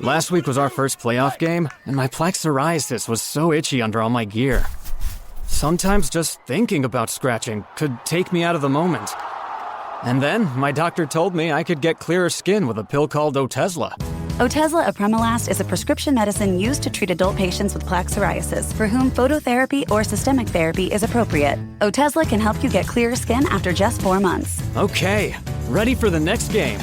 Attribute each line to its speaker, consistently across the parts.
Speaker 1: Last week was our first playoff game, and my plaque psoriasis was so itchy under all my gear. Sometimes just thinking about scratching could take me out of the moment. And then my doctor told me I could get clearer skin with a pill called Otezla.
Speaker 2: Otezla Apremilast is a prescription medicine used to treat adult patients with plaque psoriasis for whom phototherapy or systemic therapy is appropriate. Otezla can help you get clearer skin after just 4 months.
Speaker 1: Okay, ready for the next game.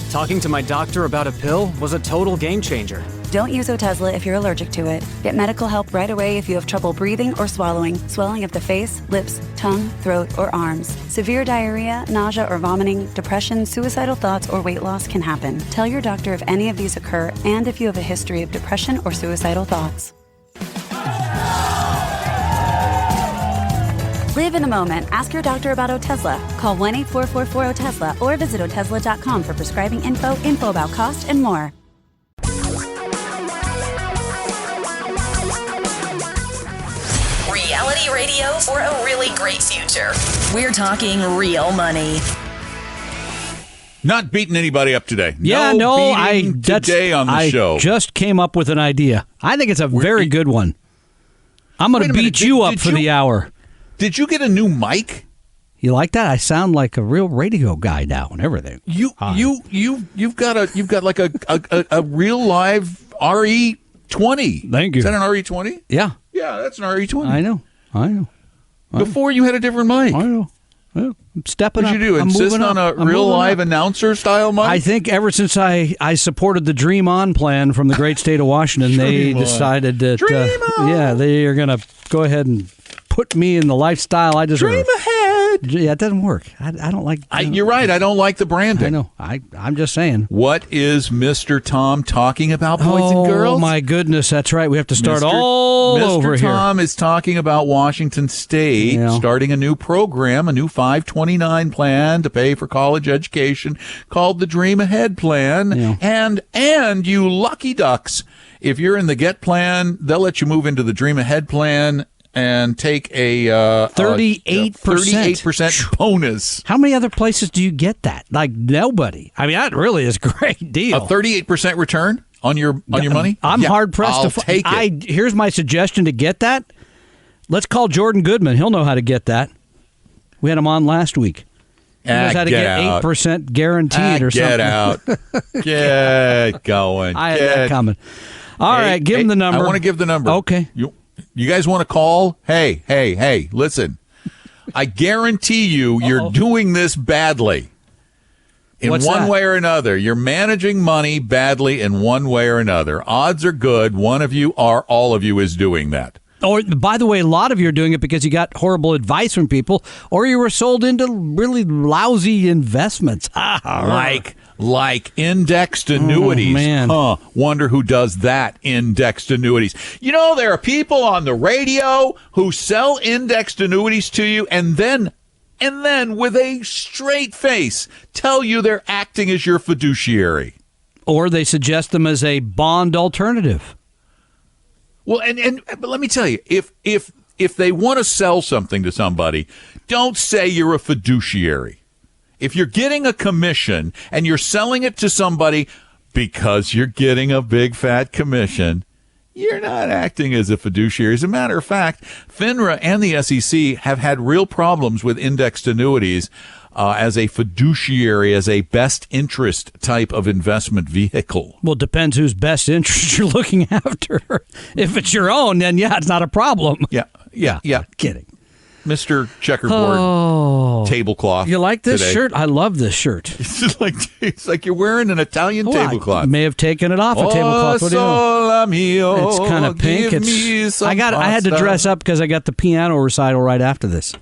Speaker 1: Talking to my doctor about a pill was a total game changer.
Speaker 2: Don't use Otezla if you're allergic to it. Get medical help right away if you have trouble breathing or swallowing, swelling of the face, lips, tongue, throat, or arms. Severe diarrhea, nausea or vomiting, depression, suicidal thoughts, or weight loss can happen. Tell your doctor if any of these occur and if you have a history of depression or suicidal thoughts. Live in the moment. Ask your doctor about Otezla. Call 1-844-4-OTEZLA or visit Otezla.com for prescribing info about cost, and more.
Speaker 3: Reality radio for a really great future. We're talking real money.
Speaker 4: Not beating anybody up today.
Speaker 5: Today
Speaker 4: on the show.
Speaker 5: I just came up with an idea. I think it's a very good one. I'm going to beat you up for the hour.
Speaker 4: Did you get a new mic?
Speaker 5: You like that? I sound like a real radio guy now and everything.
Speaker 4: You've got like a real live RE20.
Speaker 5: Thank you.
Speaker 4: Is that an RE20?
Speaker 5: Yeah.
Speaker 4: Yeah, that's an RE20.
Speaker 5: I know.
Speaker 4: Before you had a different mic.
Speaker 5: I know. Well, I'm stepping up.
Speaker 4: What did you do? Insist on a real live announcer style mic?
Speaker 5: I think ever since I supported the Dream On plan from the great state of Washington, they decided that they are going to go ahead and put me in the lifestyle I deserve.
Speaker 4: Dream ahead.
Speaker 5: Yeah, it doesn't work. I don't like.
Speaker 4: You're right. I don't like the branding.
Speaker 5: I know. I'm just saying.
Speaker 4: What is Mr. Tom talking about, boys and girls?
Speaker 5: Oh my goodness, that's right. We have to start all over here.
Speaker 4: Mr. Tom is talking about Washington State starting a new program, a new 529 plan to pay for college education called the Dream Ahead Plan. Yeah. And you lucky ducks, if you're in the Get Plan, they'll let you move into the Dream Ahead Plan and take a
Speaker 5: 38%
Speaker 4: bonus.
Speaker 5: How many other places do you get that? Like nobody. I mean, that really is a great deal.
Speaker 4: A 38% return on your money?
Speaker 5: I'm hard pressed to
Speaker 4: take it.
Speaker 5: Here's my suggestion to get that. Let's call Jordan Goodman. He'll know how to get that. We had him on last week. He knows how to get 8% guaranteed or something.
Speaker 4: Get out. Get going.
Speaker 5: I had that coming. All right, give him the number.
Speaker 4: I want to give the number.
Speaker 5: Okay.
Speaker 4: You guys want to call? Hey, listen. I guarantee you're doing this badly. In one way or another. You're managing money badly in one way or another. Odds are good one of you or all of you is doing that.
Speaker 5: Or, by the way, a lot of you are doing it because you got horrible advice from people, or you were sold into really lousy investments.
Speaker 4: Like indexed annuities.
Speaker 5: Oh, man.
Speaker 4: Wonder who does that, indexed annuities. You know, there are people on the radio who sell indexed annuities to you and then with a straight face tell you they're acting as your fiduciary.
Speaker 5: Or they suggest them as a bond alternative.
Speaker 4: Well, but let me tell you, if they want to sell something to somebody, don't say you're a fiduciary. If you're getting a commission and you're selling it to somebody because you're getting a big fat commission, you're not acting as a fiduciary. As a matter of fact, FINRA and the SEC have had real problems with indexed annuities as a fiduciary, as a best interest type of investment vehicle.
Speaker 5: Well, it depends whose best interest you're looking after. If it's your own, then it's not a problem.
Speaker 4: Yeah.
Speaker 5: Kidding.
Speaker 4: Mr. Checkerboard tablecloth.
Speaker 5: You like this
Speaker 4: today.
Speaker 5: shirt? I love this shirt.
Speaker 4: It's like you're wearing an Italian tablecloth.
Speaker 5: I may have taken it off a tablecloth. What do you know? It's kind of pink. I had to dress up because I got the piano recital right after this.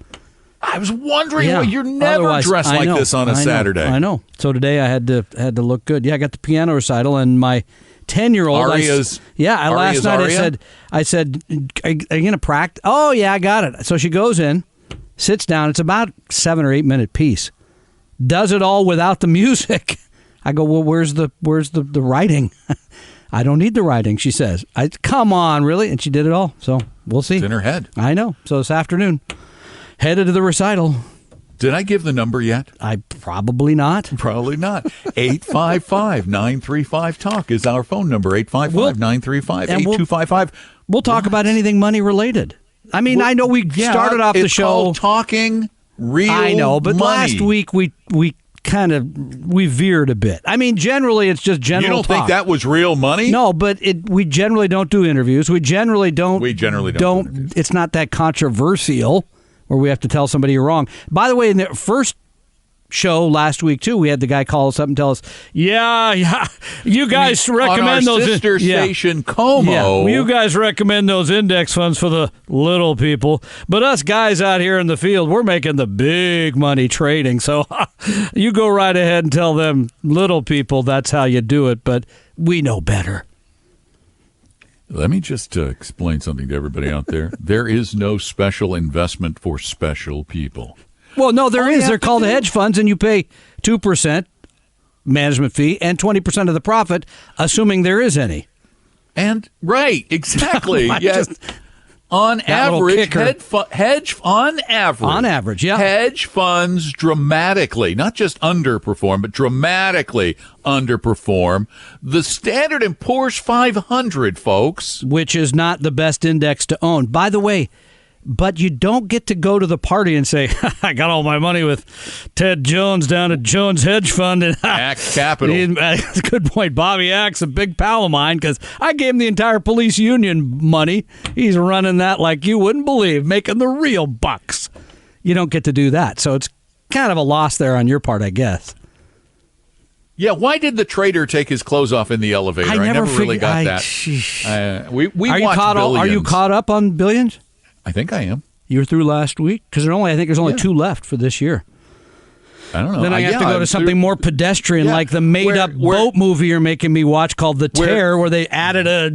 Speaker 4: I was wondering, you're never dressed like this on a Saturday.
Speaker 5: I know. So today I had to look good. Yeah, I got the piano recital and my 10-year-old.
Speaker 4: Aria's.
Speaker 5: Last night I said, are you going to practice? Oh yeah, I got it. So she goes in, sits down. It's about 7 or 8 minute piece. Does it all without the music. I go, well, where's the writing? I don't need the writing, she says. Come on, really? And she did it all. So we'll see.
Speaker 4: It's in her head.
Speaker 5: I know. So this afternoon, headed to the recital.
Speaker 4: Did I give the number yet?
Speaker 5: I probably not.
Speaker 4: Probably not. 855-935-TALK is our phone number. 855-935-8255.
Speaker 5: We'll talk about anything money related. I mean, I know we started off the show
Speaker 4: called Talking Real
Speaker 5: I know, but
Speaker 4: money.
Speaker 5: last week we veered a bit. I mean, generally it's just general
Speaker 4: You don't
Speaker 5: talk.
Speaker 4: think that was real money?
Speaker 5: No, but we generally don't do interviews. We generally don't.
Speaker 4: interviews.
Speaker 5: It's not that controversial where we have to tell somebody you're wrong. By the way, in the first show last week too, we had the guy call us up and tell us, yeah, you guys recommend
Speaker 4: on our
Speaker 5: those
Speaker 4: sister station Como.
Speaker 5: Yeah, you guys recommend those index funds for the little people, but us guys out here in the field, we're making the big money trading. So you go right ahead and tell them little people that's how you do it, but we know better.
Speaker 4: Let me just explain something to everybody out there. There is no special investment for special people.
Speaker 5: Well, no, there is. They're called
Speaker 4: do-
Speaker 5: hedge funds, and you pay 2% management fee and 20% of the profit, assuming there is any.
Speaker 4: And right, exactly. Yes. On
Speaker 5: That little
Speaker 4: average,
Speaker 5: kicker.
Speaker 4: on average,
Speaker 5: yeah.
Speaker 4: hedge funds dramatically, not just underperform, but dramatically underperform the Standard & Poor's 500, folks.
Speaker 5: Which is not the best index to own. By the way, but you don't get to go to the party and say, I got all my money with Ted Jones down at Jones Hedge Fund. And
Speaker 4: Axe Capital.
Speaker 5: Good point. Bobby Axe, a big pal of mine, because I gave him the entire police union money. He's running that like you wouldn't believe, making the real bucks. You don't get to do that. So it's kind of a loss there on your part, I guess.
Speaker 4: Yeah, why did the trader take his clothes off in the elevator? I never really got that. We
Speaker 5: are
Speaker 4: watched Billions.
Speaker 5: Are you caught up on Billions?
Speaker 4: I think I am.
Speaker 5: You were through last week? Because I think there's only 2 left for this year.
Speaker 4: I don't know.
Speaker 5: Then I have to go to something more pedestrian, like the made-up boat movie you're making me watch called The Tear, where they added a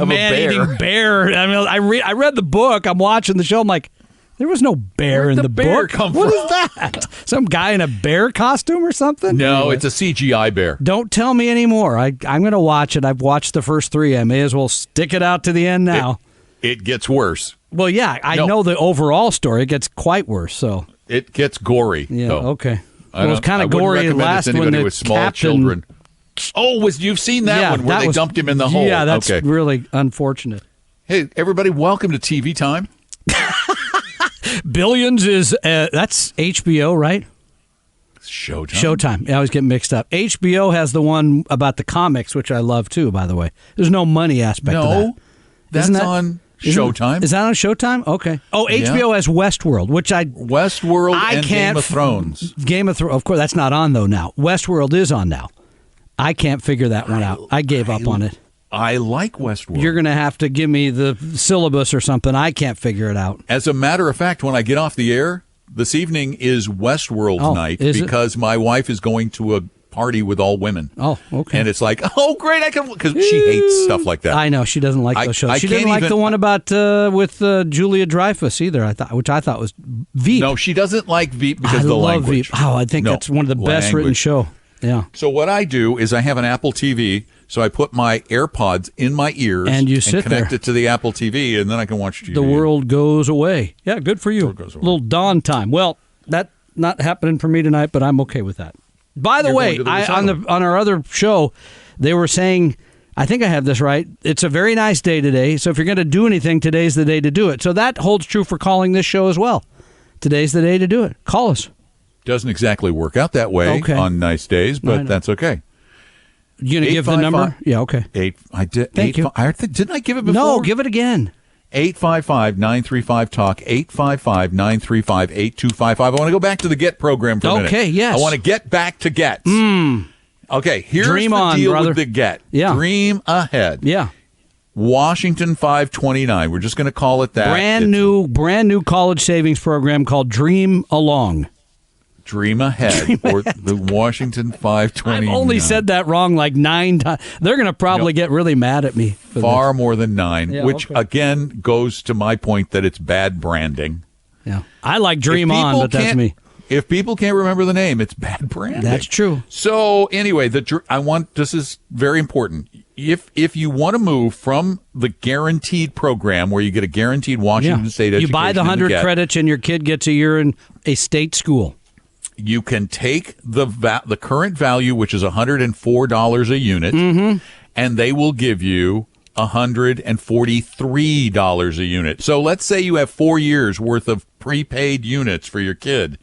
Speaker 5: man-eating bear. I mean, I read the book. I'm watching the show. I'm like, there was no bear in the
Speaker 4: bear
Speaker 5: book.
Speaker 4: Come
Speaker 5: what
Speaker 4: from?
Speaker 5: is that? Some guy in a bear costume or something?
Speaker 4: No, it's a CGI bear.
Speaker 5: Don't tell me anymore. I'm going to watch it. I've watched the first 3. I may as well stick it out to the end now.
Speaker 4: It gets worse.
Speaker 5: Well, yeah, I know the overall story. It gets quite worse. So
Speaker 4: it gets gory.
Speaker 5: Yeah.
Speaker 4: though.
Speaker 5: Okay. Well, it was kind of gory last when the
Speaker 4: with small
Speaker 5: captain.
Speaker 4: children. Oh, you've seen that one where they dumped him in the hole?
Speaker 5: Yeah, that's
Speaker 4: okay.
Speaker 5: really unfortunate.
Speaker 4: Hey, everybody, welcome to TV Time.
Speaker 5: Billions is that's HBO, right?
Speaker 4: Showtime.
Speaker 5: Yeah, I always get mixed up. HBO has the one about the comics, which I love too. By the way, there's no money aspect.
Speaker 4: No,
Speaker 5: to that.
Speaker 4: that's on Showtime.
Speaker 5: Is that on Showtime? Okay. Oh, HBO has Westworld, which
Speaker 4: Westworld and Game of Thrones.
Speaker 5: Game of Thrones, of course, that's not on though now. Westworld is on now. I can't figure that one out. I gave up on it.
Speaker 4: I like Westworld.
Speaker 5: You're going to have to give me the syllabus or something. I can't figure it out.
Speaker 4: As a matter of fact, when I get off the air, this evening is Westworld night because my wife is going to a party with all women.
Speaker 5: Oh, okay.
Speaker 4: And it's like, oh, great, I can, because she hates stuff like that.
Speaker 5: I know she doesn't like those shows. She didn't like the one about with Julia Dreyfus either. Which I thought was Veep.
Speaker 4: No, she doesn't like Veep because
Speaker 5: I
Speaker 4: of the
Speaker 5: love
Speaker 4: language.
Speaker 5: Veep. Oh, I think that's one of the best written show. Yeah.
Speaker 4: So what I do is I have an Apple TV, so I put my AirPods in my ears
Speaker 5: and you sit
Speaker 4: connect
Speaker 5: there.
Speaker 4: it to the Apple TV, and then I can watch TV.
Speaker 5: The world goes away. Yeah, good for you. Little dawn time. Well, that's not happening for me tonight, but I'm okay with that. By the way, on our other show, they were saying, I think I have this right, it's a very nice day today, so if you're going to do anything, today's the day to do it. So that holds true for calling this show as well. Today's the day to do it. Call us.
Speaker 4: Doesn't exactly work out that way on nice days, but that's okay.
Speaker 5: You going to give the number? Yeah, okay.
Speaker 4: I did.
Speaker 5: Thank you.
Speaker 4: Didn't I give it before?
Speaker 5: No, give it again.
Speaker 4: 855-935-TALK, 855-935-8255. I want to go back to the GET program for a minute.
Speaker 5: Okay, yes.
Speaker 4: I want to get back to GET. Okay, here's
Speaker 5: Dream
Speaker 4: the
Speaker 5: on,
Speaker 4: deal
Speaker 5: brother.
Speaker 4: with the GET.
Speaker 5: Yeah.
Speaker 4: Dream ahead.
Speaker 5: Yeah.
Speaker 4: Washington 529. We're just going to call it that.
Speaker 5: Brand new college savings program called Dream Along.
Speaker 4: Dream ahead. Or the Washington 529.
Speaker 5: I've only said that wrong like 9 times. They're going to probably get really mad at me.
Speaker 4: Far more than 9,
Speaker 5: Yeah,
Speaker 4: which
Speaker 5: okay.
Speaker 4: again goes to my point that it's bad branding.
Speaker 5: Yeah, I like Dream On, but that's me.
Speaker 4: If people can't remember the name, it's bad branding.
Speaker 5: That's true.
Speaker 4: So anyway, this is very important. If you want to move from the guaranteed program where you get a guaranteed Washington State education,
Speaker 5: you buy the 100 credits and your kid gets a year in a state school.
Speaker 4: you can take the current value, which is $104 a unit, and they will give you $143 a unit. So let's say you have 4 years worth of prepaid units for your kid.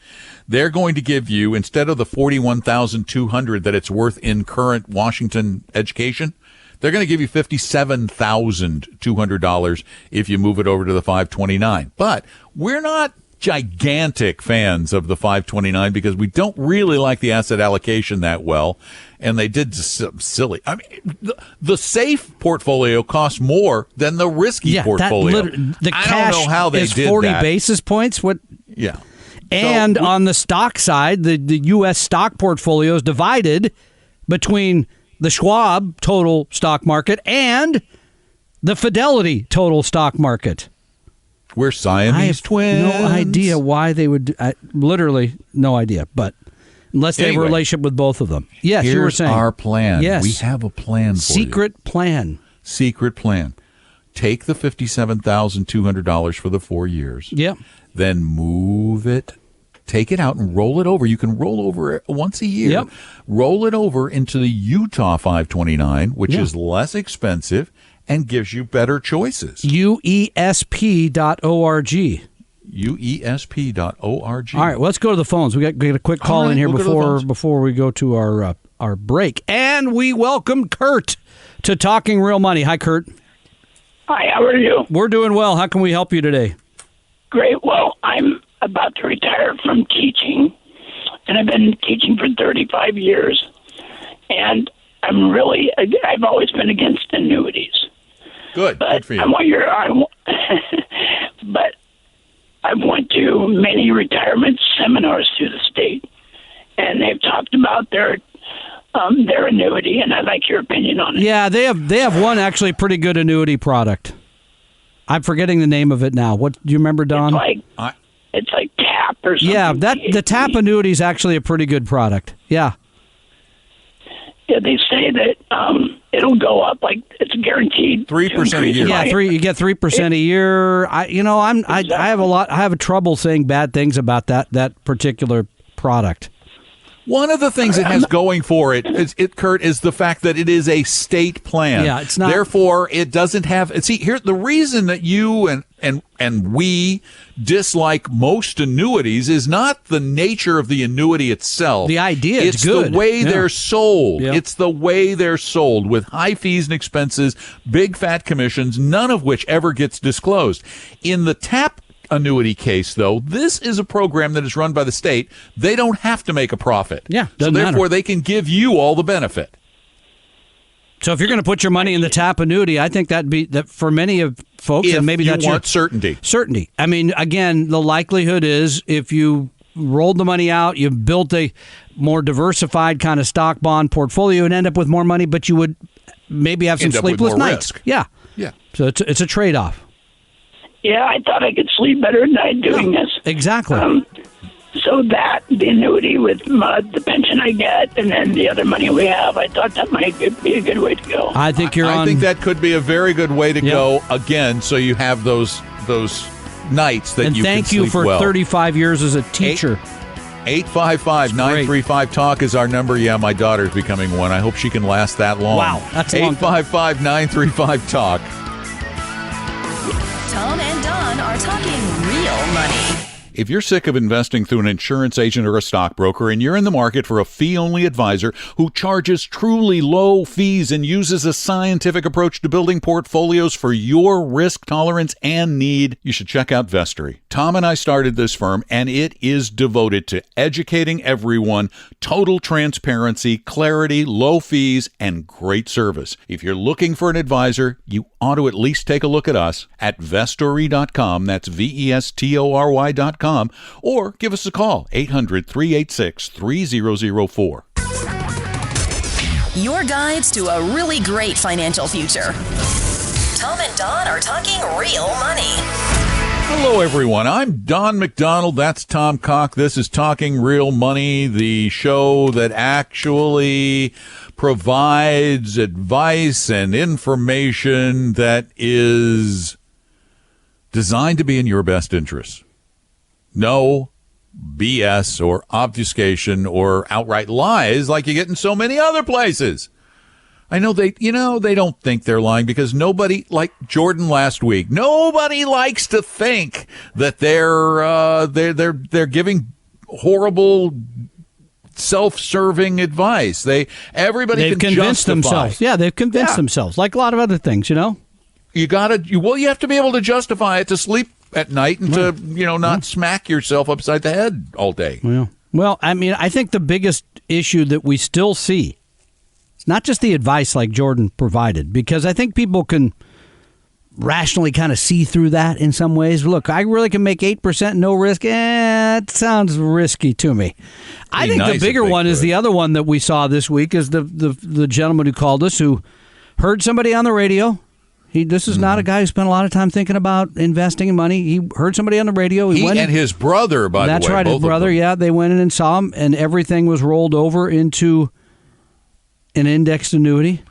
Speaker 4: They're going to give you, instead of the $41,200 that it's worth in current Washington education, they're going to give you $57,200 if you move it over to the 529. But we're not gigantic fans of the 529 because we don't really like the asset allocation that well, and they did just silly. I mean, the safe portfolio costs more than the risky portfolio.
Speaker 5: The
Speaker 4: I
Speaker 5: cash
Speaker 4: don't know how they
Speaker 5: is
Speaker 4: did
Speaker 5: 40
Speaker 4: that.
Speaker 5: basis points. What?
Speaker 4: Yeah.
Speaker 5: And on the stock side, the U.S. stock portfolio is divided between the Schwab total stock market and the Fidelity total stock market.
Speaker 4: We're Siamese twins.
Speaker 5: No idea why they would. Literally, no idea. But unless they have a relationship with both of them. Yes, you were saying.
Speaker 4: Here's our plan.
Speaker 5: Yes.
Speaker 4: We have a plan for
Speaker 5: Secret plan.
Speaker 4: Secret plan. Take the $57,200 for the 4 years.
Speaker 5: Yep.
Speaker 4: Then move it. Take it out and roll it over. You can roll over it once a year.
Speaker 5: Yep. Roll
Speaker 4: it over into the Utah 529, which is less expensive and gives you better choices.
Speaker 5: UESP.org.
Speaker 4: UESP.org.
Speaker 5: All right, let's go to the phones. We got a quick call in here before we go to our break. And we welcome Kurt to Talking Real Money. Hi, Kurt.
Speaker 6: Hi, how are you?
Speaker 5: We're doing well. How can we help you today?
Speaker 6: Great. Well, I'm about to retire from teaching, and I've been teaching for 35 years. And I've always been against annuities.
Speaker 4: Good.
Speaker 6: But
Speaker 4: Good for you.
Speaker 6: But I went to many retirement seminars through the state, and they've talked about their annuity, and I'd like your opinion on it.
Speaker 5: Yeah, they have one actually pretty good annuity product. I'm forgetting the name of it now. What do you remember, Don?
Speaker 6: It's like TAP or something.
Speaker 5: Yeah, the TAP annuity is actually a pretty good product. Yeah.
Speaker 6: Yeah, they say that it'll go up, like it's guaranteed
Speaker 4: 3% a year.
Speaker 5: Yeah, you get 3% a year. I have a trouble saying bad things about that particular product.
Speaker 4: One of the things it has going for it, Kurt, is the fact that it is a state plan.
Speaker 5: Yeah, it's not.
Speaker 4: Therefore, it doesn't have. See, here the reason that you and we dislike most annuities is not the nature of the annuity itself.
Speaker 5: The idea is
Speaker 4: good. It's the way
Speaker 5: they're
Speaker 4: sold.
Speaker 5: Yeah.
Speaker 4: It's the way they're sold with high fees and expenses, big fat commissions, none of which ever gets disclosed. In the TAP annuity case, though, this is a program that is run by the state. They don't have to make a profit.
Speaker 5: Yeah,
Speaker 4: so therefore they can give you all the benefit.
Speaker 5: So if you're going to put your money in the TAP annuity, I think that'd be that for many of folks, and maybe that's
Speaker 4: want certainty.
Speaker 5: Certainty. I mean, again, the likelihood is if you rolled the money out, you built a more diversified kind of stock bond portfolio and end up with more money, but you would maybe have some sleepless nights.
Speaker 4: Risk.
Speaker 5: Yeah.
Speaker 4: Yeah.
Speaker 5: So it's a trade-off.
Speaker 6: Yeah, I thought I could sleep better at night doing this.
Speaker 5: Exactly.
Speaker 6: So that, the annuity with the pension I get and then the other money we have, I thought that might be a good way to go.
Speaker 5: I think
Speaker 4: I think that could be a very good way to go, again, so you have those nights that you can sleep well.
Speaker 5: And thank you for 35 years as a teacher.
Speaker 4: 855-935-TALK is our number. Yeah, my daughter's becoming one. I hope she can last that long.
Speaker 5: Wow, that's a long time.
Speaker 4: 855-935-TALK.
Speaker 3: Tom and Don are talking real money.
Speaker 4: If you're sick of investing through an insurance agent or a stockbroker and you're in the market for a fee-only advisor who charges truly low fees and uses a scientific approach to building portfolios for your risk tolerance and need, you should check out Vestory. Tom and I started this firm, and it is devoted to educating everyone, total transparency, clarity, low fees, and great service. If you're looking for an advisor, you ought to at least take a look at us at Vestory.com. That's Vestory.com. Or give us a call, 800-386-3004.
Speaker 3: Your guides to a really great financial future. Tom and Don are talking real money.
Speaker 4: Hello, everyone. I'm Don McDonald. That's Tom Cock. This is Talking Real Money, the show that actually provides advice and information that is designed to be in your best interest. No BS or obfuscation or outright lies like you get in so many other places. I know they don't think they're lying because nobody, like Jordan last week, nobody likes to think that they're giving horrible self-serving advice. Everybody
Speaker 5: they've
Speaker 4: can
Speaker 5: convinced
Speaker 4: justify.
Speaker 5: themselves. Yeah, they've convinced themselves, like a lot of other things,
Speaker 4: You have to be able to justify it to sleep at night and to, not smack yourself upside the head all day.
Speaker 5: Well, I mean, I think the biggest issue that we still see, it's not just the advice like Jordan provided, because I think people can rationally kind of see through that in some ways. Look, I really can make 8% no risk. It sounds risky to me. I think the bigger one is the other one that we saw this week is the gentleman who called us who heard somebody on the radio. This is not a guy who spent a lot of time thinking about investing in money. He heard somebody on the radio.
Speaker 4: He and his brother, by the way.
Speaker 5: That's right, his brother. Yeah, they went in and saw him, and everything was rolled over into an indexed annuity.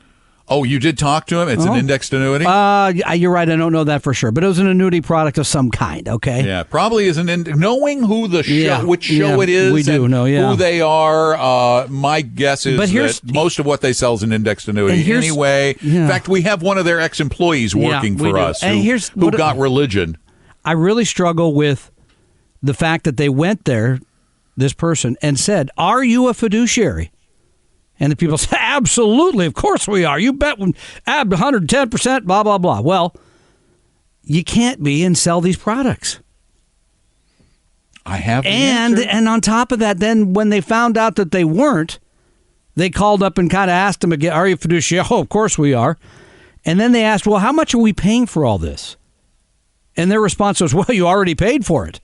Speaker 4: Oh, you did talk to him? It's an indexed annuity?
Speaker 5: You're right. I don't know that for sure, but it was an annuity product of some kind. Okay.
Speaker 4: Yeah, probably is knowing who the show, which show it is,
Speaker 5: we do know. Yeah,
Speaker 4: who they are. My guess is that most of what they sell is an indexed annuity anyway. Yeah. In fact, we have one of their ex-employees working for us who got religion.
Speaker 5: I really struggle with the fact that they went there, this person, and said, "Are you a fiduciary?" And the people say, absolutely, of course we are. You bet 110%, blah, blah, blah. Well, you can't be and sell these products.
Speaker 4: I have the
Speaker 5: answer. And on top of that, then when they found out that they weren't, they called up and kind of asked them again, are you a fiduciary? Oh, of course we are. And then they asked, well, how much are we paying for all this? And their response was, well, you already paid for it.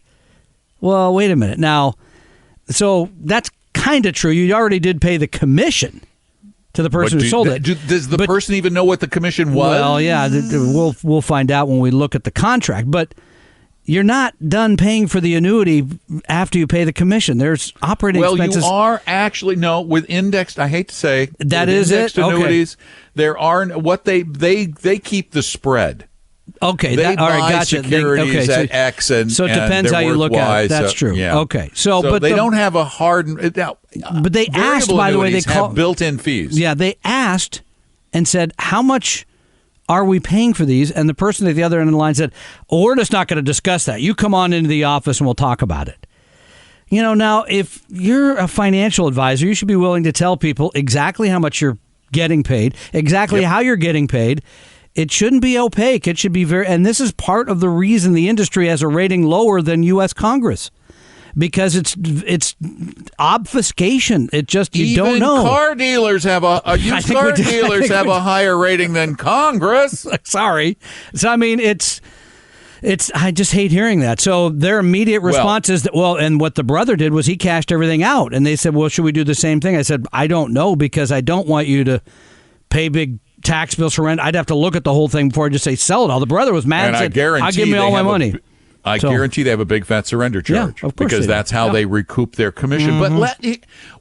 Speaker 5: Well, wait a minute. Now, so that's kind of true. You already did pay the commission to the person who sold it.
Speaker 4: Does the person even know what the commission was?
Speaker 5: Well, yeah, we'll find out when we look at the contract. But you're not done paying for the annuity after you pay the commission. There's operating expenses.
Speaker 4: Well, you are actually with indexed. I hate to say
Speaker 5: that is
Speaker 4: indexed
Speaker 5: it.
Speaker 4: Annuities. There are what they keep the spread.
Speaker 5: Okay,
Speaker 4: they
Speaker 5: all right,
Speaker 4: buy
Speaker 5: gotcha.
Speaker 4: securities at X, and
Speaker 5: so it depends how you look at it. That's true.
Speaker 4: Yeah.
Speaker 5: Okay,
Speaker 4: so but they don't have a hard.
Speaker 5: But they asked, by the way, they
Speaker 4: have built-in fees.
Speaker 5: Yeah, they asked and said, "How much are we paying for these?" And the person at the other end of the line said, "Oh, we're just not going to discuss that. You come on into the office and we'll talk about it." Now if you're a financial advisor, you should be willing to tell people exactly how much you're getting paid, exactly how you're getting paid. It shouldn't be opaque. It should be and this is part of the reason the industry has a rating lower than U.S. Congress, because it's obfuscation. It just, you don't know.
Speaker 4: Even car dealers have used car dealers have a higher rating than Congress.
Speaker 5: Sorry. So, I mean, I just hate hearing that. So their immediate response is that, and what the brother did was he cashed everything out. And they said, well, should we do the same thing? I said, I don't know, because I don't want you to pay big tax bills for rent. I'd have to look at the whole thing before I just say sell it all. The brother was mad and said, I'll give me all my money.
Speaker 4: I guarantee they have a big fat surrender charge,
Speaker 5: of course,
Speaker 4: because that's how they recoup their commission.
Speaker 5: Mm-hmm.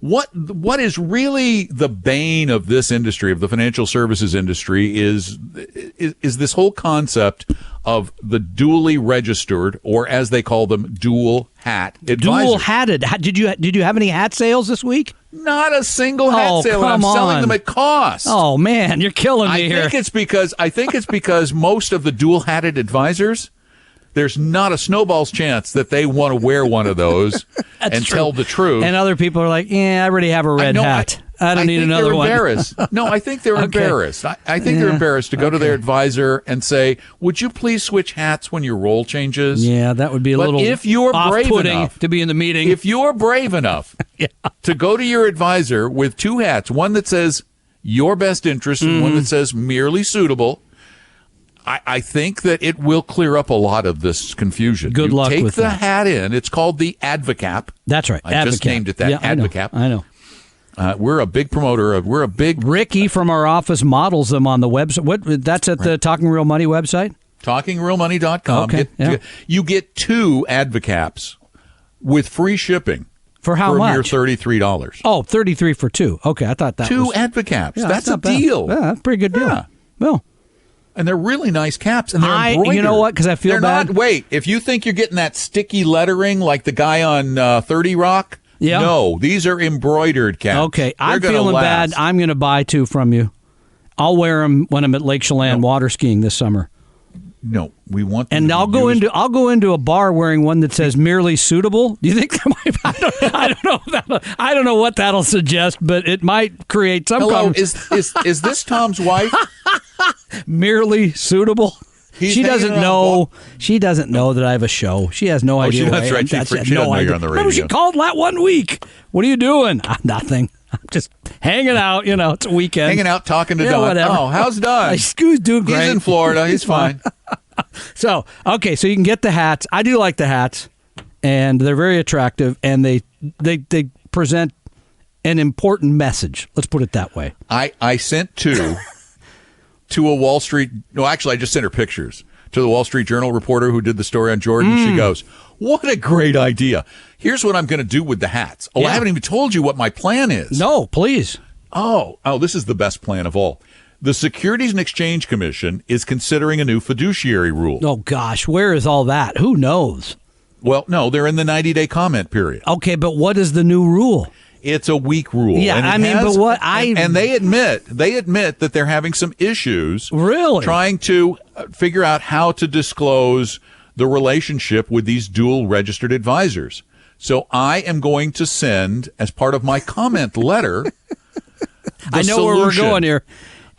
Speaker 4: But what is really the bane of this industry, of the financial services industry, is this whole concept of the duly registered, or as they call them, dual hat advisors.
Speaker 5: Dual hatted. Did you have any hat sales this week?
Speaker 4: Not a single hat sale. I'm selling them at cost.
Speaker 5: Oh man, you're killing me here.
Speaker 4: I think it's because most of the dual hatted advisors, there's not a snowball's chance that they want to wear one of those and tell the truth.
Speaker 5: And other people are like, I already have a red hat. I don't need another one.
Speaker 4: Embarrassed. No, I think they're embarrassed. I think they're embarrassed to go to their advisor and say, would you please switch hats when your role changes?
Speaker 5: Yeah, that would be a little
Speaker 4: if you're brave enough
Speaker 5: to be in the meeting.
Speaker 4: If you're brave enough to go to your advisor with two hats, one that says your best interest and one that says merely suitable, I think that it will clear up a lot of this confusion.
Speaker 5: Good luck with that.
Speaker 4: Take the hat in. It's called the Advocap.
Speaker 5: That's right.
Speaker 4: I just named it that.
Speaker 5: Yeah,
Speaker 4: Advocap.
Speaker 5: I know.
Speaker 4: We're a big promoter of. We're a big.
Speaker 5: Ricky from our office models them on the website. That's at the Talking Real Money website.
Speaker 4: TalkingRealMoney.com.
Speaker 5: Okay.
Speaker 4: You get two Advocaps with free shipping.
Speaker 5: For how much?
Speaker 4: For a mere $33.
Speaker 5: Oh, $33 for two. Okay, I thought that
Speaker 4: two
Speaker 5: was...
Speaker 4: Advocaps.
Speaker 5: Yeah,
Speaker 4: that's a
Speaker 5: bad.
Speaker 4: deal.
Speaker 5: Yeah, that's a pretty good deal.
Speaker 4: Yeah.
Speaker 5: Well,
Speaker 4: And they're really nice caps, and they're embroidered.
Speaker 5: You know what? Because I feel
Speaker 4: they're
Speaker 5: bad.
Speaker 4: Not, wait, if you think you're getting that sticky lettering like the guy on 30 Rock, no, these are embroidered caps.
Speaker 5: Okay,
Speaker 4: They're
Speaker 5: I'm
Speaker 4: gonna
Speaker 5: feeling
Speaker 4: last.
Speaker 5: bad. I'm going to buy 2 from you. I'll wear them when I'm at Lake Chelan water skiing this summer.
Speaker 4: No, we want them
Speaker 5: And
Speaker 4: to
Speaker 5: I'll
Speaker 4: be used.
Speaker 5: I'll go into a bar wearing one that says merely suitable. Do you think that might? I don't know what that'll suggest, but it might create some.
Speaker 4: Hello, is this Tom's wife?
Speaker 5: Merely suitable.
Speaker 4: He's
Speaker 5: She doesn't
Speaker 4: hanging around
Speaker 5: know. She doesn't know that I have a show. She has no idea.
Speaker 4: that's right. She doesn't know you're on the
Speaker 5: Remember, she
Speaker 4: radio.
Speaker 5: called that one week. What are you doing? Nothing. I'm just hanging out. You know, it's a weekend.
Speaker 4: Hanging out, talking to
Speaker 5: Yeah,
Speaker 4: Don.
Speaker 5: whatever.
Speaker 4: Oh, how's Don?
Speaker 5: He's doing great.
Speaker 4: He's in Florida. He's fine.
Speaker 5: So, okay, so you can get the hats. I do like the hats, and they're very attractive, and they present an important message. Let's put it that way.
Speaker 4: I sent 2 to a Wall Street. No, actually, I just sent her pictures to the Wall Street Journal reporter who did the story on Jordan. She goes, "What a great idea! Here's what I'm going to do with the hats." Oh,
Speaker 5: Yeah.
Speaker 4: I haven't even told you what my plan is.
Speaker 5: No, please.
Speaker 4: Oh, this is the best plan of all. The Securities and Exchange Commission is considering a new fiduciary rule.
Speaker 5: Oh, gosh, where is all that? Who knows?
Speaker 4: Well, no, they're in the 90-day comment period.
Speaker 5: Okay, but what is the new rule?
Speaker 4: It's a weak rule.
Speaker 5: Yeah,
Speaker 4: and it
Speaker 5: I mean,
Speaker 4: has-
Speaker 5: but what
Speaker 4: and they admit that they're having some issues.
Speaker 5: Really?
Speaker 4: Trying to figure out how to disclose the relationship with these dual registered advisors. So I am going to send, as part of my comment letter,
Speaker 5: I know where we're going here.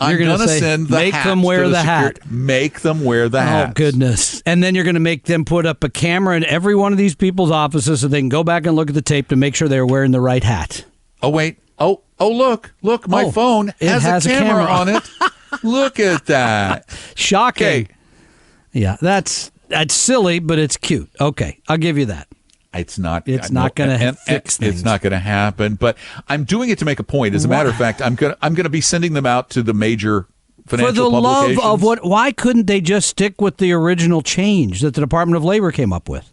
Speaker 4: I'm
Speaker 5: You're
Speaker 4: going to
Speaker 5: say,
Speaker 4: send the
Speaker 5: make
Speaker 4: hats
Speaker 5: them wear
Speaker 4: to
Speaker 5: the hat.
Speaker 4: Make them wear the hats.
Speaker 5: Oh, goodness. And then you're going to make them put up a camera in every one of these people's offices so they can go back and look at the tape to make sure they're wearing the right hat.
Speaker 4: Oh, wait. Oh, look. My phone
Speaker 5: it
Speaker 4: has a camera on it. Look at that.
Speaker 5: Shocking.
Speaker 4: Okay.
Speaker 5: Yeah, that's silly, but it's cute. Okay, I'll give you that.
Speaker 4: It's not.
Speaker 5: It's not going to fix things.
Speaker 4: It's not going to happen. But I'm doing it to make a point. As a matter of fact, I'm going to be sending them out to the major financial
Speaker 5: For the
Speaker 4: publications.
Speaker 5: love of what? Why couldn't they just stick with the original change that the Department of Labor came up with?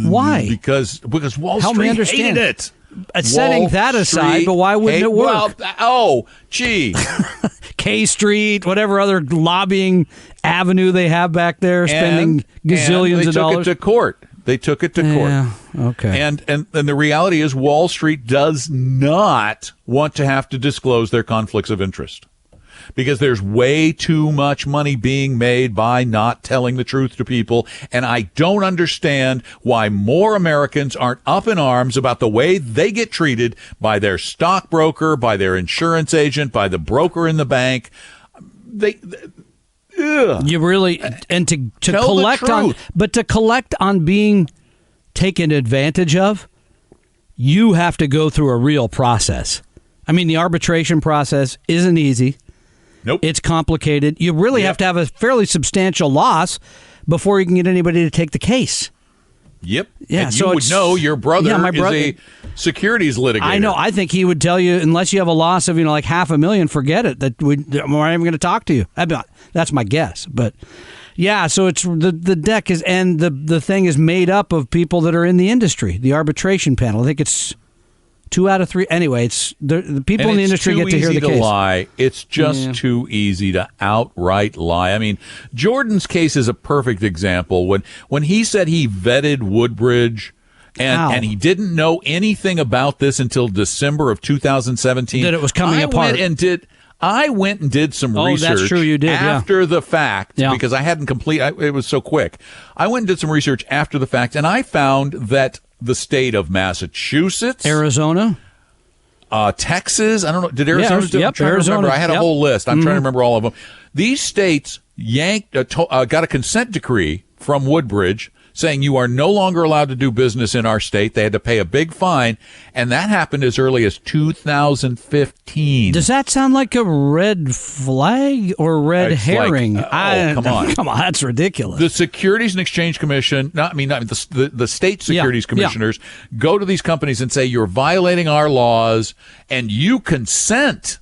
Speaker 5: Why?
Speaker 4: Because Wall
Speaker 5: Help me
Speaker 4: Street
Speaker 5: understand.
Speaker 4: hated it.
Speaker 5: Setting
Speaker 4: Wall
Speaker 5: that aside,
Speaker 4: Street
Speaker 5: but why wouldn't it work?
Speaker 4: Gee.
Speaker 5: K Street, whatever other lobbying avenue they have back there, spending gazillions of dollars.
Speaker 4: They took it to court. They took it to court.
Speaker 5: Yeah, okay.
Speaker 4: And the reality is Wall Street does not want to have to disclose their conflicts of interest because there's way too much money being made by not telling the truth to people. And I don't understand why more Americans aren't up in arms about the way they get treated by their stockbroker, by their insurance agent, by the broker in the bank.
Speaker 5: You really, and to
Speaker 4: Tell
Speaker 5: collect
Speaker 4: the
Speaker 5: on,
Speaker 4: truth.
Speaker 5: but to collect on being taken advantage of, you have to go through a real process. I mean, the arbitration process isn't easy.
Speaker 4: Nope.
Speaker 5: It's complicated. You really have to have a fairly substantial loss before you can get anybody to take the case.
Speaker 4: Yep.
Speaker 5: Yeah,
Speaker 4: And
Speaker 5: so
Speaker 4: you would
Speaker 5: it's-
Speaker 4: know your brother
Speaker 5: yeah, my
Speaker 4: is
Speaker 5: brother-
Speaker 4: a securities litigator.
Speaker 5: I know. I think he would tell you, unless you have a loss of like $500,000, forget it. That we're not even going to talk to you. That's my guess. But yeah, so it's the deck is, and the thing is made up of people that are in the industry. The arbitration panel. I think it's 2 out of 3. Anyway, it's the people
Speaker 4: And
Speaker 5: in the
Speaker 4: it's
Speaker 5: industry
Speaker 4: too
Speaker 5: get to hear
Speaker 4: easy
Speaker 5: the case.
Speaker 4: Lie. It's just too easy to outright lie. I mean, Jordan's case is a perfect example. When he said he vetted Woodbridge and he didn't know anything about this until December of 2017.
Speaker 5: That it was coming apart.
Speaker 4: I went and did some research.
Speaker 5: That's true, you did,
Speaker 4: after the fact
Speaker 5: Yeah.
Speaker 4: because I hadn't it was so quick. I went and did some research after the fact, and I found that the state of Massachusetts,
Speaker 5: Arizona.
Speaker 4: Texas, I don't know. Did Arizona do it? I'm
Speaker 5: Yep,
Speaker 4: trying to
Speaker 5: Arizona.
Speaker 4: remember. I had a
Speaker 5: Yep.
Speaker 4: whole list. I'm trying to remember all of them. These states got a consent decree from Woodbridge saying you are no longer allowed to do business in our state. They had to pay a big fine, and that happened as early as 2015.
Speaker 5: Does that sound like a red flag or red
Speaker 4: It's like,
Speaker 5: herring?
Speaker 4: come on.
Speaker 5: Come on, that's ridiculous.
Speaker 4: The Securities and Exchange Commission, the state securities
Speaker 5: Yeah,
Speaker 4: commissioners go to these companies and say, you're violating our laws and you consent.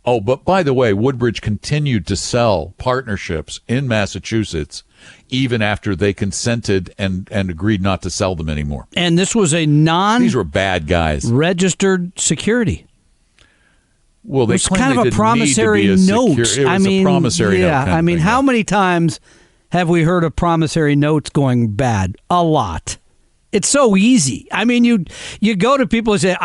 Speaker 4: Oh, but by the way, Woodbridge continued to sell partnerships in Massachusetts even after they consented and agreed not to sell them anymore.
Speaker 5: And this was a
Speaker 4: These were bad guys.
Speaker 5: non-registered security.
Speaker 4: Well, they
Speaker 5: It was
Speaker 4: claim
Speaker 5: kind
Speaker 4: they
Speaker 5: of a
Speaker 4: didn't
Speaker 5: promissory
Speaker 4: need to be a
Speaker 5: note.
Speaker 4: secure- It was a promissory note.
Speaker 5: yeah.
Speaker 4: kind of
Speaker 5: I mean,
Speaker 4: thing,
Speaker 5: how
Speaker 4: yeah.
Speaker 5: many times have we heard of promissory notes going bad? A lot. It's so easy. I mean, you go to people and say,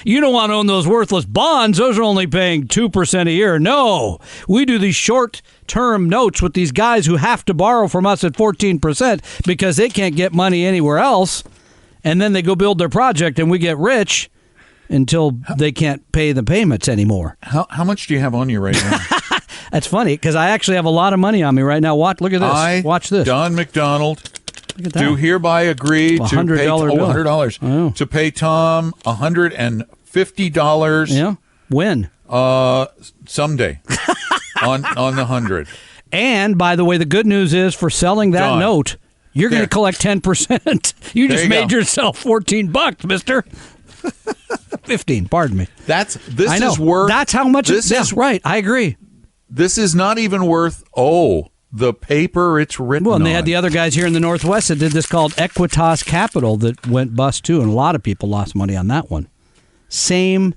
Speaker 5: you don't want to own those worthless bonds. Those are only paying 2% a year. No, we do these short-term notes with these guys who have to borrow from us at 14% because they can't get money anywhere else. And then they go build their project and we get rich until they can't pay the payments anymore.
Speaker 4: How much do you have on you right now?
Speaker 5: That's funny because I actually have a lot of money on me right now. Look at this. Watch this.
Speaker 4: Don McDonald,
Speaker 5: Look at that.
Speaker 4: do hereby agree to pay
Speaker 5: $100 bill.
Speaker 4: $100
Speaker 5: Oh.
Speaker 4: to pay Tom $150.
Speaker 5: Yeah. When?
Speaker 4: Someday on the 100.
Speaker 5: And by the way, the good news is for selling that
Speaker 4: Don.
Speaker 5: note, you're going to
Speaker 4: There.
Speaker 5: collect 10%. You
Speaker 4: There
Speaker 5: just
Speaker 4: you
Speaker 5: made
Speaker 4: go.
Speaker 5: yourself $14, mister. 15, pardon me.
Speaker 4: This
Speaker 5: I know.
Speaker 4: is worth.
Speaker 5: That's how much
Speaker 4: this
Speaker 5: it's
Speaker 4: is
Speaker 5: right. I agree.
Speaker 4: This is not even worth the paper it's written
Speaker 5: Well, and they
Speaker 4: on.
Speaker 5: had the other guys here in the Northwest that did this called Equitas Capital that went bust too, and a lot of people lost money on that one. Same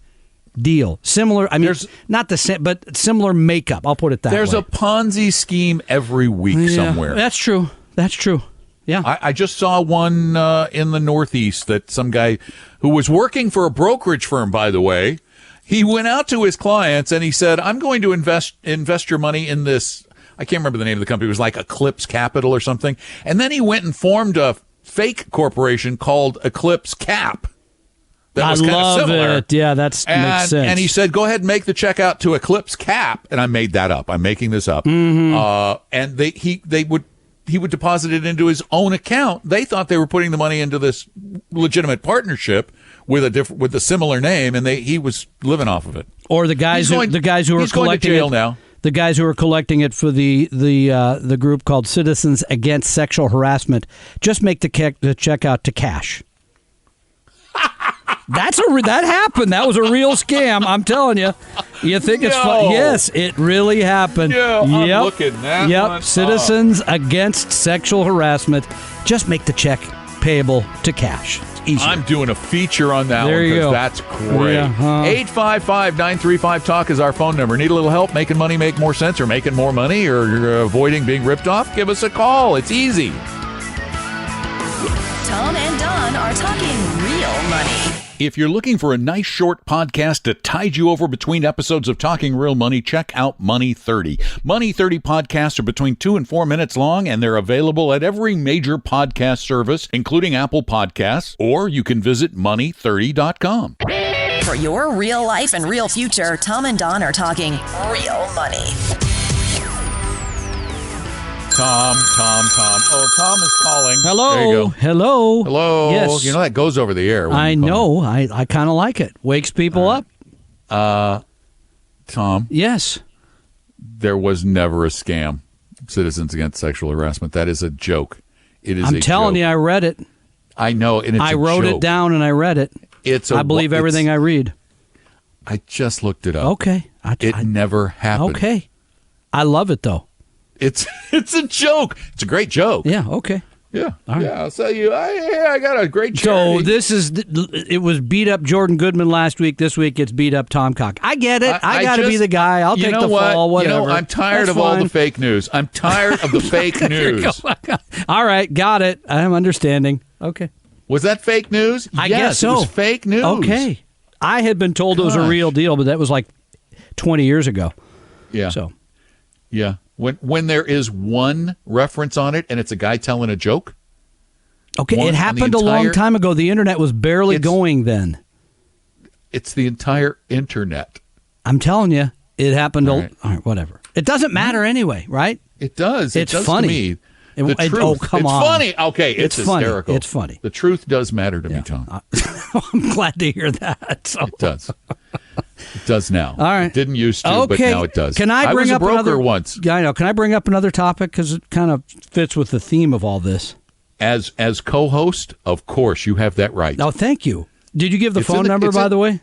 Speaker 5: deal. Similar, I mean,
Speaker 4: There's-
Speaker 5: not the same, but similar makeup. I'll put it that
Speaker 4: There's
Speaker 5: way.
Speaker 4: a Ponzi scheme every week
Speaker 5: Yeah,
Speaker 4: somewhere.
Speaker 5: That's true. That's true. Yeah.
Speaker 4: I just saw one in the Northeast that some guy who was working for a brokerage firm, by the way, he went out to his clients and he said, I'm going to invest your money in this. I can't remember the name of the company. It was like Eclipse Capital or something. And then he went and formed a fake corporation called Eclipse Cap. That was
Speaker 5: I
Speaker 4: kind of
Speaker 5: love
Speaker 4: similar.
Speaker 5: it. Yeah, makes sense.
Speaker 4: And he said, go ahead and make the check out to Eclipse Cap. And I made that up. I'm making this up.
Speaker 5: Mm-hmm.
Speaker 4: And he would deposit it into his own account. They thought they were putting the money into this legitimate partnership with a similar name, and he was living off of it.
Speaker 5: Or the guys who are
Speaker 4: he's
Speaker 5: collecting
Speaker 4: going to jail
Speaker 5: it
Speaker 4: now.
Speaker 5: The guys who are collecting it for the group called Citizens Against Sexual Harassment just make the check out to cash. That happened. That was a real scam. I'm telling you. You think it's fun?
Speaker 4: No.
Speaker 5: Yes, it really happened.
Speaker 4: Yeah, I'm looking that
Speaker 5: Yep.
Speaker 4: one
Speaker 5: Citizens Against Sexual Harassment. Just make the check payable to cash. It's easy.
Speaker 4: I'm doing a feature on that
Speaker 5: There
Speaker 4: one
Speaker 5: you
Speaker 4: because
Speaker 5: go.
Speaker 4: that's great.
Speaker 5: Yeah,
Speaker 4: 855-935-TALK is our phone number. Need a little help making money make more sense, or making more money, or you're avoiding being ripped off? Give us a call. It's easy.
Speaker 3: Tom and Don are talking real money.
Speaker 4: If you're looking for a nice short podcast to tide you over between episodes of Talking Real Money, check out Money 30. Money 30 podcasts are between 2 and 4 minutes long, and they're available at every major podcast service, including Apple Podcasts, or you can visit money30.com.
Speaker 3: For your real life and real future, Tom and Don are talking real money.
Speaker 4: Tom. Oh, Tom is calling.
Speaker 5: Hello.
Speaker 4: There you go.
Speaker 5: Hello. Yes.
Speaker 4: You know that goes over the air. when
Speaker 5: I
Speaker 4: you call.
Speaker 5: know. I kind of like it. Wakes people up.
Speaker 4: Tom,
Speaker 5: Yes.
Speaker 4: there was never a scam. Citizens Against Sexual Harassment. That is a joke. It is.
Speaker 5: I'm telling you, I read it.
Speaker 4: I know, and it's
Speaker 5: I
Speaker 4: a
Speaker 5: wrote
Speaker 4: joke.
Speaker 5: it down and I read it. I believe everything I read.
Speaker 4: I just looked it up.
Speaker 5: Okay.
Speaker 4: It never happened.
Speaker 5: Okay. I love it though.
Speaker 4: It's a joke. It's a great joke.
Speaker 5: Yeah. Okay.
Speaker 4: Yeah.
Speaker 5: All right.
Speaker 4: Yeah. I'll tell you. I got a great charity.
Speaker 5: So this is it was beat up Jordan Goodman last week. This week it's beat up Tom Cock. I get it. I got to be the guy. I'll
Speaker 4: you
Speaker 5: take
Speaker 4: know
Speaker 5: the
Speaker 4: what?
Speaker 5: fall. Whatever.
Speaker 4: You know, I'm tired
Speaker 5: That's
Speaker 4: of all
Speaker 5: fine.
Speaker 4: the fake news. I'm tired of the fake news.
Speaker 5: All right. Got it. I'm understanding. Okay.
Speaker 4: Was that fake news?
Speaker 5: I
Speaker 4: Yes,
Speaker 5: guess so.
Speaker 4: It was fake news.
Speaker 5: Okay. I had been told it was a
Speaker 4: Gosh.
Speaker 5: real deal, but that was like 20 years ago.
Speaker 4: Yeah.
Speaker 5: So
Speaker 4: Yeah. When there is one reference on it and it's a guy telling a joke.
Speaker 5: okay,
Speaker 4: One
Speaker 5: it
Speaker 4: on the
Speaker 5: happened a long
Speaker 4: entire-
Speaker 5: time ago. The internet was barely
Speaker 4: It's-
Speaker 5: going then.
Speaker 4: It's the entire internet.
Speaker 5: I'm telling you, it happened.
Speaker 4: All
Speaker 5: All
Speaker 4: right.
Speaker 5: right, whatever. It doesn't matter anyway, right?
Speaker 4: It does.
Speaker 5: It's
Speaker 4: it does
Speaker 5: funny.
Speaker 4: to me.
Speaker 5: It-
Speaker 4: The
Speaker 5: it-
Speaker 4: truth.
Speaker 5: oh, come
Speaker 4: it's
Speaker 5: on.
Speaker 4: funny. Okay, it's
Speaker 5: funny.
Speaker 4: hysterical.
Speaker 5: It's funny.
Speaker 4: The truth does matter to me, Tom.
Speaker 5: I'm glad to hear that. So.
Speaker 4: It does. It does now.
Speaker 5: All right.
Speaker 4: It didn't used to, but
Speaker 5: Okay.
Speaker 4: now it does.
Speaker 5: Can I bring
Speaker 4: was
Speaker 5: up
Speaker 4: a broker
Speaker 5: another
Speaker 4: once.
Speaker 5: Yeah, I know. Can I bring up another topic because it kind of fits with the theme of all this?
Speaker 4: As co-host, of course, you have that right.
Speaker 5: Oh, thank you. Did you give the
Speaker 4: It's in
Speaker 5: phone
Speaker 4: the-
Speaker 5: number,
Speaker 4: it's
Speaker 5: by
Speaker 4: in-
Speaker 5: the way?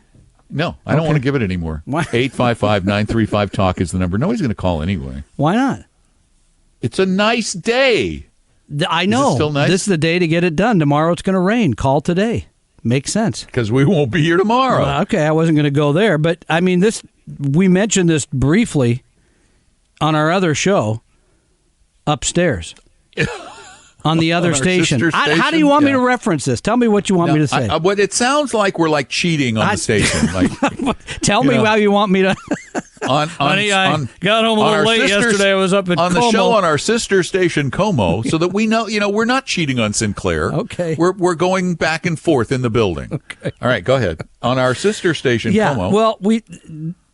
Speaker 4: No, I don't
Speaker 5: Okay.
Speaker 4: want to give it anymore.
Speaker 5: Why?
Speaker 4: 855-935-TALK is the number. Nobody's going to call anyway.
Speaker 5: Why not?
Speaker 4: It's a nice day.
Speaker 5: I know.
Speaker 4: still nice?
Speaker 5: This is the day to get it done. Tomorrow it's going to rain. Call today. Makes sense.
Speaker 4: Because we won't be here tomorrow.
Speaker 5: Okay, I wasn't going to go there, but I mean, we mentioned this briefly on our other show upstairs on the other station. How do you want me to reference this? Tell me what you want me to say.
Speaker 4: But it sounds like we're like cheating on the station. Like,
Speaker 5: tell me how you want me to.
Speaker 4: Honey,
Speaker 5: I got home a little late yesterday. I was up at
Speaker 4: on
Speaker 5: Como.
Speaker 4: the show on our sister station Como, so that we know, we're not cheating on Sinclair.
Speaker 5: Okay,
Speaker 4: we're going back and forth in the building.
Speaker 5: Okay,
Speaker 4: all right, go ahead. On our sister station Como.
Speaker 5: Well,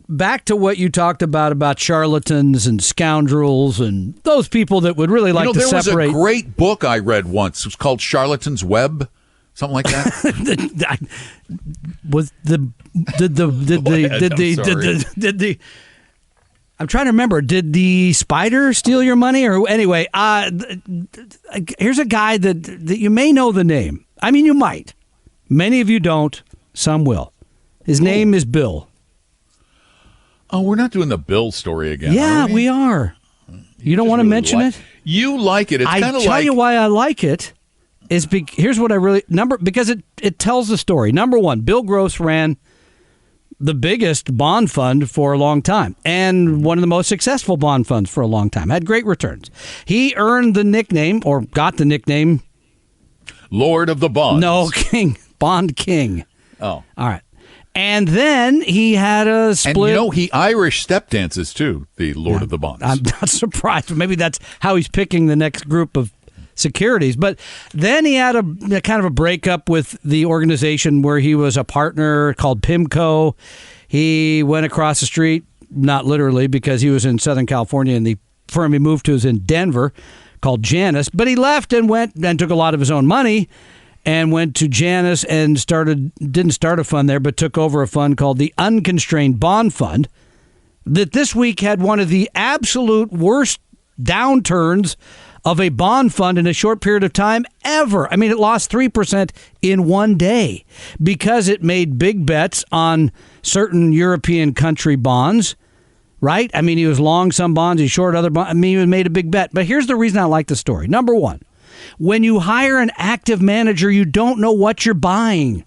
Speaker 5: back to what you talked about charlatans and scoundrels and those people that would really like to separate.
Speaker 4: There was a great book I read once. It was called Charlatan's Web, something like that.
Speaker 5: I'm trying to remember. Did the spider steal your money? Or anyway, here's a guy that you may know the name. I mean, you might. Many of you don't. Some will. His name is Bill.
Speaker 4: Oh, we're not doing the Bill story again.
Speaker 5: Yeah, we are. You don't want to mention it?
Speaker 4: You like it. It's kind of like.
Speaker 5: I tell you why I like it. Here's what I really because it tells the story. Number one, Bill Gross ran the biggest bond fund for a long time and one of the most successful bond funds for a long time. Had great returns. He earned the nickname or got the nickname
Speaker 4: Lord of the Bonds.
Speaker 5: No, King. Bond King.
Speaker 4: Oh.
Speaker 5: All right. And then he had a split.
Speaker 4: And he Irish step dances too, the Lord of the Bonds.
Speaker 5: I'm not surprised. Maybe that's how he's picking the next group of securities. But then he had a kind of a breakup with the organization where he was a partner called PIMCO. He went across the street, not literally, because he was in Southern California, and the firm he moved to is in Denver, called Janus. But he left and went and took a lot of his own money and went to Janus and didn't start a fund there, but took over a fund called the Unconstrained Bond Fund that this week had one of the absolute worst downturns of a bond fund in a short period of time ever. I mean, it lost 3% in one day because it made big bets on certain European country bonds, right? I mean, he was long some bonds, he short other bonds. I mean, he made a big bet. But here's the reason I like the story. Number one, when you hire an active manager, you don't know what you're buying.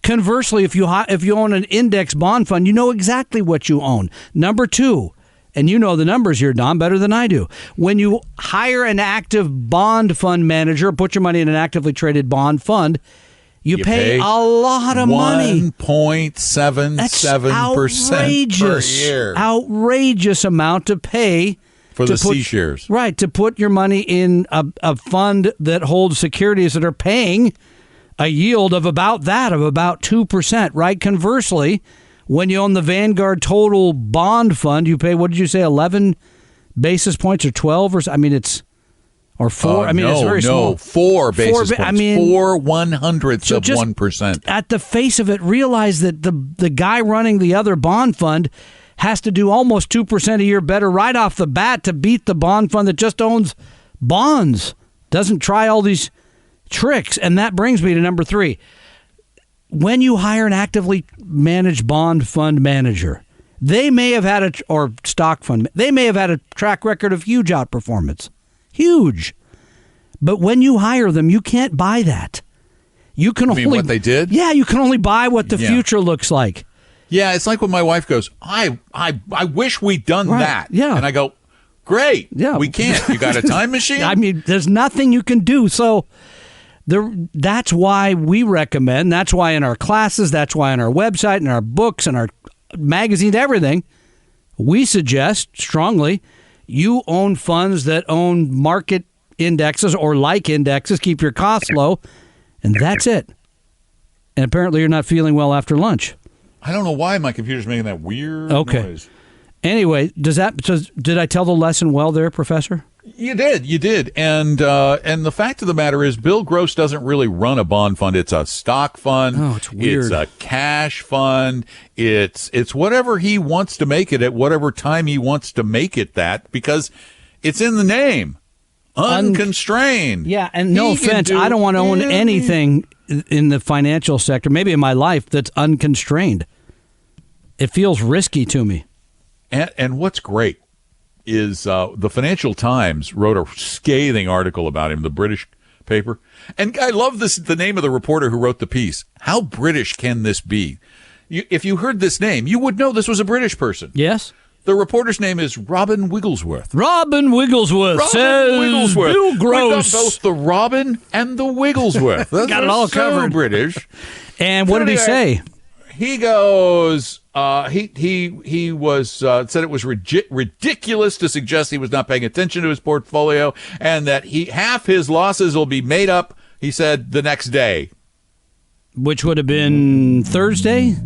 Speaker 5: Conversely, if you own an index bond fund, you know exactly what you own. Number two, and you know the numbers here, Don, better than I do. When you hire an active bond fund manager, put your money in an actively traded bond fund, you pay a lot of money.
Speaker 4: 1.77% per year.
Speaker 5: Outrageous amount to pay.
Speaker 4: For the C shares.
Speaker 5: Right, to put your money in a fund that holds securities that are paying a yield of about 2%, right? Conversely, when you own the Vanguard Total Bond Fund, you pay, what did you say, 11 basis points or 12? Or it's 4. It's very small.
Speaker 4: No, 4 basis points. 4 1/100ths of 1%.
Speaker 5: At the face of it, realize that the guy running the other bond fund has to do almost 2% a year better right off the bat to beat the bond fund that just owns bonds. Doesn't try all these tricks. And that brings me to number 3. When you hire an actively managed bond fund manager, they may have had or stock fund, they may have had a track record of huge outperformance. Huge. But when you hire them, you can't buy that. You can only
Speaker 4: what they did?
Speaker 5: Yeah, you can only buy what the future looks like.
Speaker 4: Yeah, it's like when my wife goes, I wish we'd done that.
Speaker 5: Yeah.
Speaker 4: And I go, great.
Speaker 5: Yeah.
Speaker 4: We can't. You got a time machine?
Speaker 5: I mean, there's nothing you can do. So that's why we recommend, that's why in our classes, that's why on our website and our books and our magazines, everything, we suggest strongly you own funds that own market indexes or like indexes, keep your costs low, and that's it. And apparently you're not feeling well after lunch.
Speaker 4: I don't know why my computer's making that weird noise.
Speaker 5: Anyway, did I tell the lesson well there, Professor?
Speaker 4: You did. And the fact of the matter is Bill Gross doesn't really run a bond fund. It's a stock fund.
Speaker 5: Oh, it's weird.
Speaker 4: It's a cash fund. It's whatever he wants to make it at whatever time he wants to make it that, because it's in the name. Unconstrained.
Speaker 5: Yeah, and no offense, I don't want to own anything in the financial sector, maybe in my life, that's unconstrained. It feels risky to me.
Speaker 4: And what's great is the Financial Times wrote a scathing article about him, the British paper. And I love the name of the reporter who wrote the piece. How British can this be? If you heard this name, you would know this was a British person.
Speaker 5: Yes.
Speaker 4: The reporter's name is Robin Wigglesworth.
Speaker 5: Robin Wigglesworth says Bill Gross.
Speaker 4: We got both the Robin and the Wigglesworth.
Speaker 5: Got it all covered.
Speaker 4: British.
Speaker 5: And what did he say?
Speaker 4: He goes, he was said it was ridiculous to suggest he was not paying attention to his portfolio, and that half his losses will be made up, he said, the next day.
Speaker 5: Which would have been Thursday?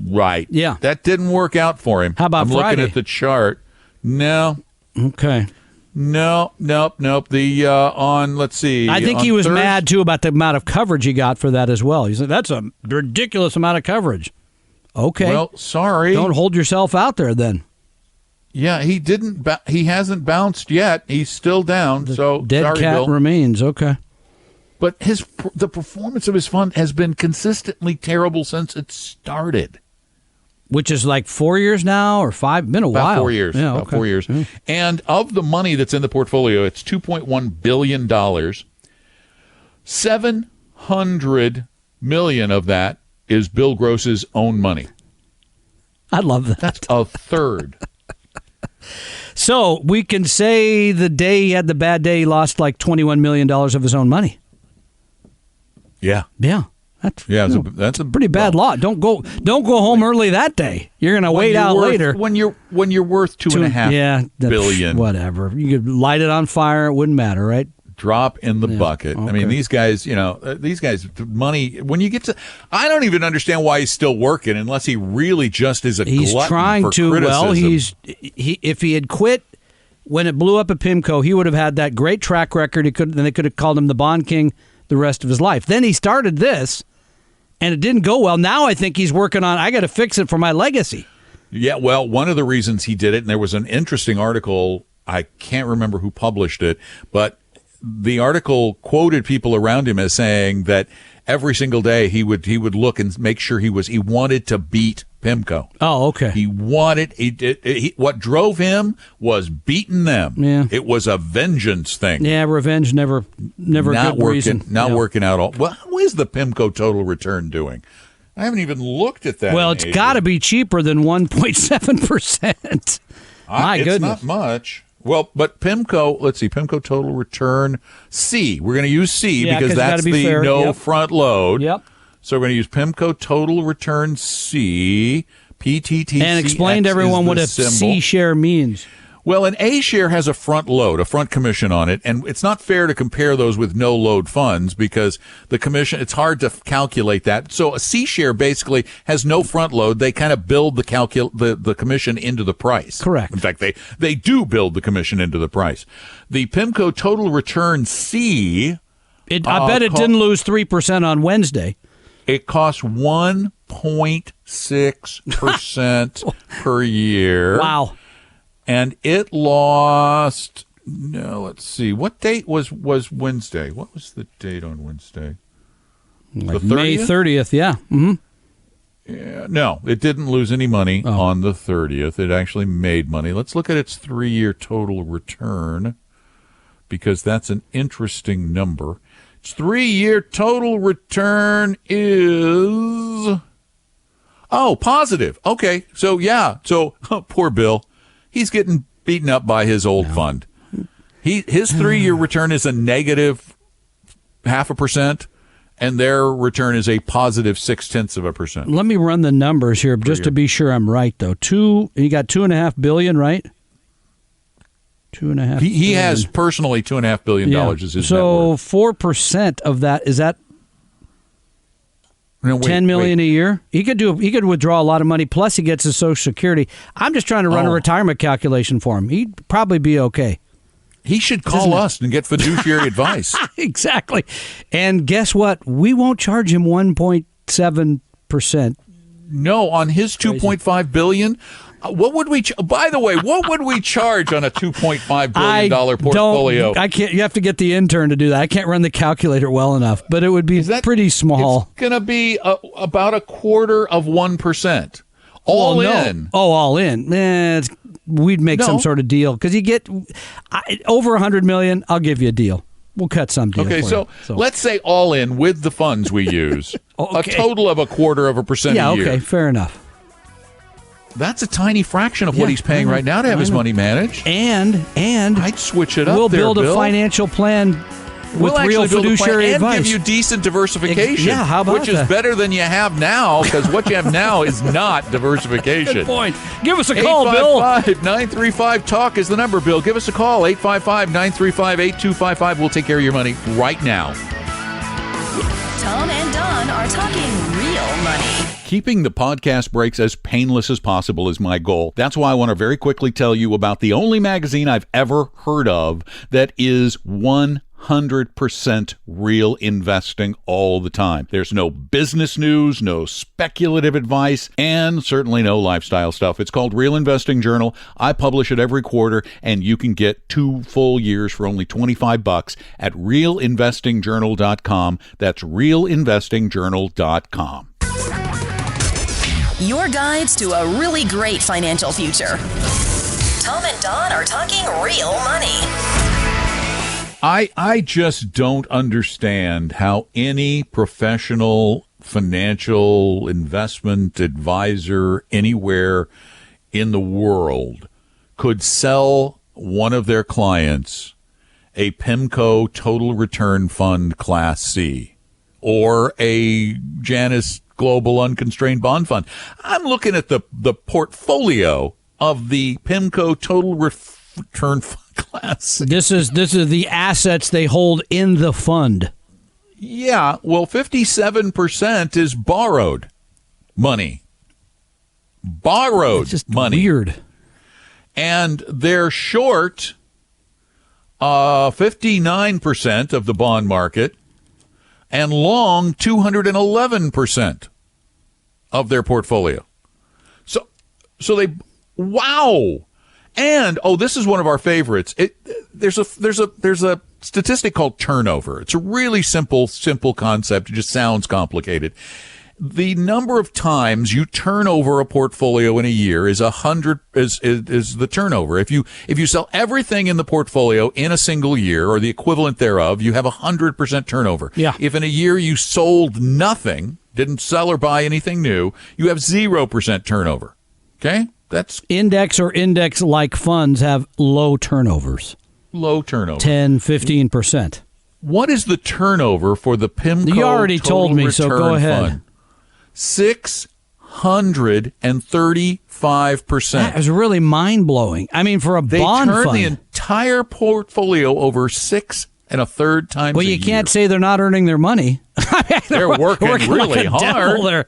Speaker 4: Right.
Speaker 5: Yeah.
Speaker 4: That didn't work out for him.
Speaker 5: How about
Speaker 4: I'm
Speaker 5: Friday?
Speaker 4: looking at the chart. No.
Speaker 5: Okay.
Speaker 4: Nope. The let's see.
Speaker 5: I think he was mad too about the amount of coverage he got for that as well. He said that's a ridiculous amount of coverage. Okay.
Speaker 4: Well, sorry.
Speaker 5: Don't hold yourself out there then.
Speaker 4: Yeah, he didn't. He hasn't bounced yet. He's still down. So
Speaker 5: dead
Speaker 4: sorry,
Speaker 5: cat
Speaker 4: Bill.
Speaker 5: remains. Okay.
Speaker 4: But the performance of his fund has been consistently terrible since it started.
Speaker 5: Which is like 4 years now or 5? Been a
Speaker 4: About
Speaker 5: while.
Speaker 4: 4 years.
Speaker 5: Yeah,
Speaker 4: About 4 years.
Speaker 5: Yeah.
Speaker 4: And of the money that's in the portfolio, it's $2.1 billion. $700 million of that is Bill Gross's own money.
Speaker 5: I love that.
Speaker 4: That's a third.
Speaker 5: So we can say the day he had the bad day, he lost like $21 million of his own money.
Speaker 4: Yeah.
Speaker 5: Yeah. That's a
Speaker 4: pretty
Speaker 5: bad lot. Don't go home early that day. You're going to wait out later.
Speaker 4: When you're worth $2.5 billion.
Speaker 5: Whatever. You could light it on fire. It wouldn't matter, right?
Speaker 4: Drop in the bucket.
Speaker 5: Okay.
Speaker 4: I mean, these guys, money, when you get to, I don't even understand why he's still working unless he really just is a glutton
Speaker 5: He's trying
Speaker 4: for
Speaker 5: to.
Speaker 4: criticism.
Speaker 5: Well, if he had quit when it blew up at PIMCO, he would have had that great track record. Then they could have called him the Bond King the rest of his life. Then he started this, and it didn't go well. Now I think he's working on, I got to fix it for my legacy.
Speaker 4: Yeah, well, one of the reasons he did it, and there was an interesting article, I can't remember who published it, but the article quoted people around him as saying that every single day he would look and make sure he wanted to beat PIMCO.
Speaker 5: Oh, okay.
Speaker 4: What drove him was beating them.
Speaker 5: Yeah.
Speaker 4: It was a vengeance thing.
Speaker 5: Yeah, revenge never
Speaker 4: not
Speaker 5: a good reason.
Speaker 4: Not working out all. Well, how is the PIMCO total return doing? I haven't even looked at that.
Speaker 5: Well, it's got to be cheaper than 1.7%. My
Speaker 4: it's
Speaker 5: goodness.
Speaker 4: Not much. Well, but PIMCO, let's see, PIMCO total return C. We're going to use C because that's the
Speaker 5: fair.
Speaker 4: no front load.
Speaker 5: Yep.
Speaker 4: So we're going to use PIMCO total return C, PTTC.
Speaker 5: And explain to everyone what a C share means.
Speaker 4: Well, an A share has a front load, a front commission on it, and it's not fair to compare those with no load funds because the commission, it's hard to calculate that. So a C share basically has no front load. They kind of build the commission into the price.
Speaker 5: Correct.
Speaker 4: In fact, they do build the commission into the price. The PIMCO total return C,
Speaker 5: I bet it didn't lose 3% on Wednesday.
Speaker 4: It costs 1.6% per year.
Speaker 5: Wow.
Speaker 4: And it lost, let's see, what date was Wednesday? What was the date on Wednesday?
Speaker 5: Like May 30th, yeah. Mm-hmm.
Speaker 4: Yeah. No, it didn't lose any money on the 30th. It actually made money. Let's look at its 3-year total return because that's an interesting number. Its 3-year total return is, positive. Okay, so yeah, poor Bill. He's getting beaten up by his old fund. His 3-year return is a negative 0.5%, and their return is a positive 0.6%.
Speaker 5: Let me run the numbers here just to be sure I'm right, though. You got $2.5 billion, right? $2.5 billion.
Speaker 4: He has personally $2.5 billion as his net
Speaker 5: so
Speaker 4: worth.
Speaker 5: 4% of that is that. No, $10 million a year. He could withdraw a lot of money. Plus, he gets his Social Security. I'm just trying to run a retirement calculation for him. He'd probably be okay.
Speaker 4: He should call us and get fiduciary advice.
Speaker 5: Exactly. And guess what? We won't charge him 1.7%.
Speaker 4: No, on his $2.5 billion. What would we? By the way, what would we charge on a $2.5 billion portfolio?
Speaker 5: I can't. You have to get the intern to do that. I can't run the calculator well enough, but it would be pretty small.
Speaker 4: It's going to be about 0.25%. All in.
Speaker 5: Oh, all in. We'd make some sort of deal because you get over $100 million. I'll give you a deal. We'll cut some deal.
Speaker 4: Okay,
Speaker 5: for
Speaker 4: so,
Speaker 5: you. So
Speaker 4: let's say all in with the funds we use,
Speaker 5: Okay.
Speaker 4: a total of 0.25%
Speaker 5: yeah,
Speaker 4: a year.
Speaker 5: okay, fair enough.
Speaker 4: That's a tiny fraction of what
Speaker 5: Yeah,
Speaker 4: he's paying
Speaker 5: I know,
Speaker 4: right now to have
Speaker 5: I
Speaker 4: his
Speaker 5: know.
Speaker 4: money managed.
Speaker 5: And
Speaker 4: I'd switch it up.
Speaker 5: we'll
Speaker 4: there,
Speaker 5: build a
Speaker 4: Bill.
Speaker 5: financial plan with
Speaker 4: We'll
Speaker 5: real
Speaker 4: actually build a plan
Speaker 5: fiduciary
Speaker 4: and
Speaker 5: advice.
Speaker 4: give you decent diversification.
Speaker 5: Yeah, how about
Speaker 4: which is
Speaker 5: that?
Speaker 4: better than you have now, because what you have now is not diversification.
Speaker 5: Good point. Give us a call, Bill.
Speaker 4: 855-935-TALK is the number, Bill. Give us a call, 855-935-8255. We'll take care of your money right now.
Speaker 3: Tom and Don are talking real money.
Speaker 4: Keeping the podcast breaks as painless as possible is my goal. That's why I want to very quickly tell you about the only magazine I've ever heard of that is 100% real investing all the time. There's no business news, no speculative advice, and certainly no lifestyle stuff. It's called Real Investing Journal. I publish it every quarter, and you can get 2 full years for only $25 at realinvestingjournal.com. That's realinvestingjournal.com.
Speaker 3: Your guides to a really great financial future. Tom and Don are talking real money.
Speaker 4: I just don't understand how any professional financial investment advisor anywhere in the world could sell one of their clients a PIMCO Total Return Fund Class C or a Janus Global Unconstrained Bond Fund. I'm looking at the portfolio of the PIMCO Total Return Fund Class C.
Speaker 5: This is the assets they hold in the fund.
Speaker 4: Yeah, well, 57% is borrowed money. Borrowed
Speaker 5: It's just
Speaker 4: money.
Speaker 5: weird.
Speaker 4: And they're short 59% of the bond market and long 211% of their portfolio. So they, wow. And this is one of our favorites. There's a statistic called turnover. It's a really simple concept. It just sounds complicated. The number of times you turn over a portfolio in a year is 100 is the turnover. If you sell everything in the portfolio in a single year or the equivalent thereof, you have 100% turnover.
Speaker 5: Yeah.
Speaker 4: If in a year you sold nothing, didn't sell or buy anything new, you have 0% turnover. Okay? That's
Speaker 5: Index or index-like funds have low turnovers.
Speaker 4: low turnover.
Speaker 5: 10, 15%.
Speaker 4: What is the turnover for the PIMCO
Speaker 5: You already
Speaker 4: Total
Speaker 5: told me, so
Speaker 4: Return
Speaker 5: go ahead.
Speaker 4: Fund? 635%.
Speaker 5: That is really mind-blowing. I mean, for a
Speaker 4: They
Speaker 5: bond
Speaker 4: turn
Speaker 5: fund.
Speaker 4: the entire portfolio over 6 1/3 times
Speaker 5: Well,
Speaker 4: a
Speaker 5: you
Speaker 4: year.
Speaker 5: can't say they're not earning their money.
Speaker 4: They're working really
Speaker 5: like a
Speaker 4: hard.
Speaker 5: devil there.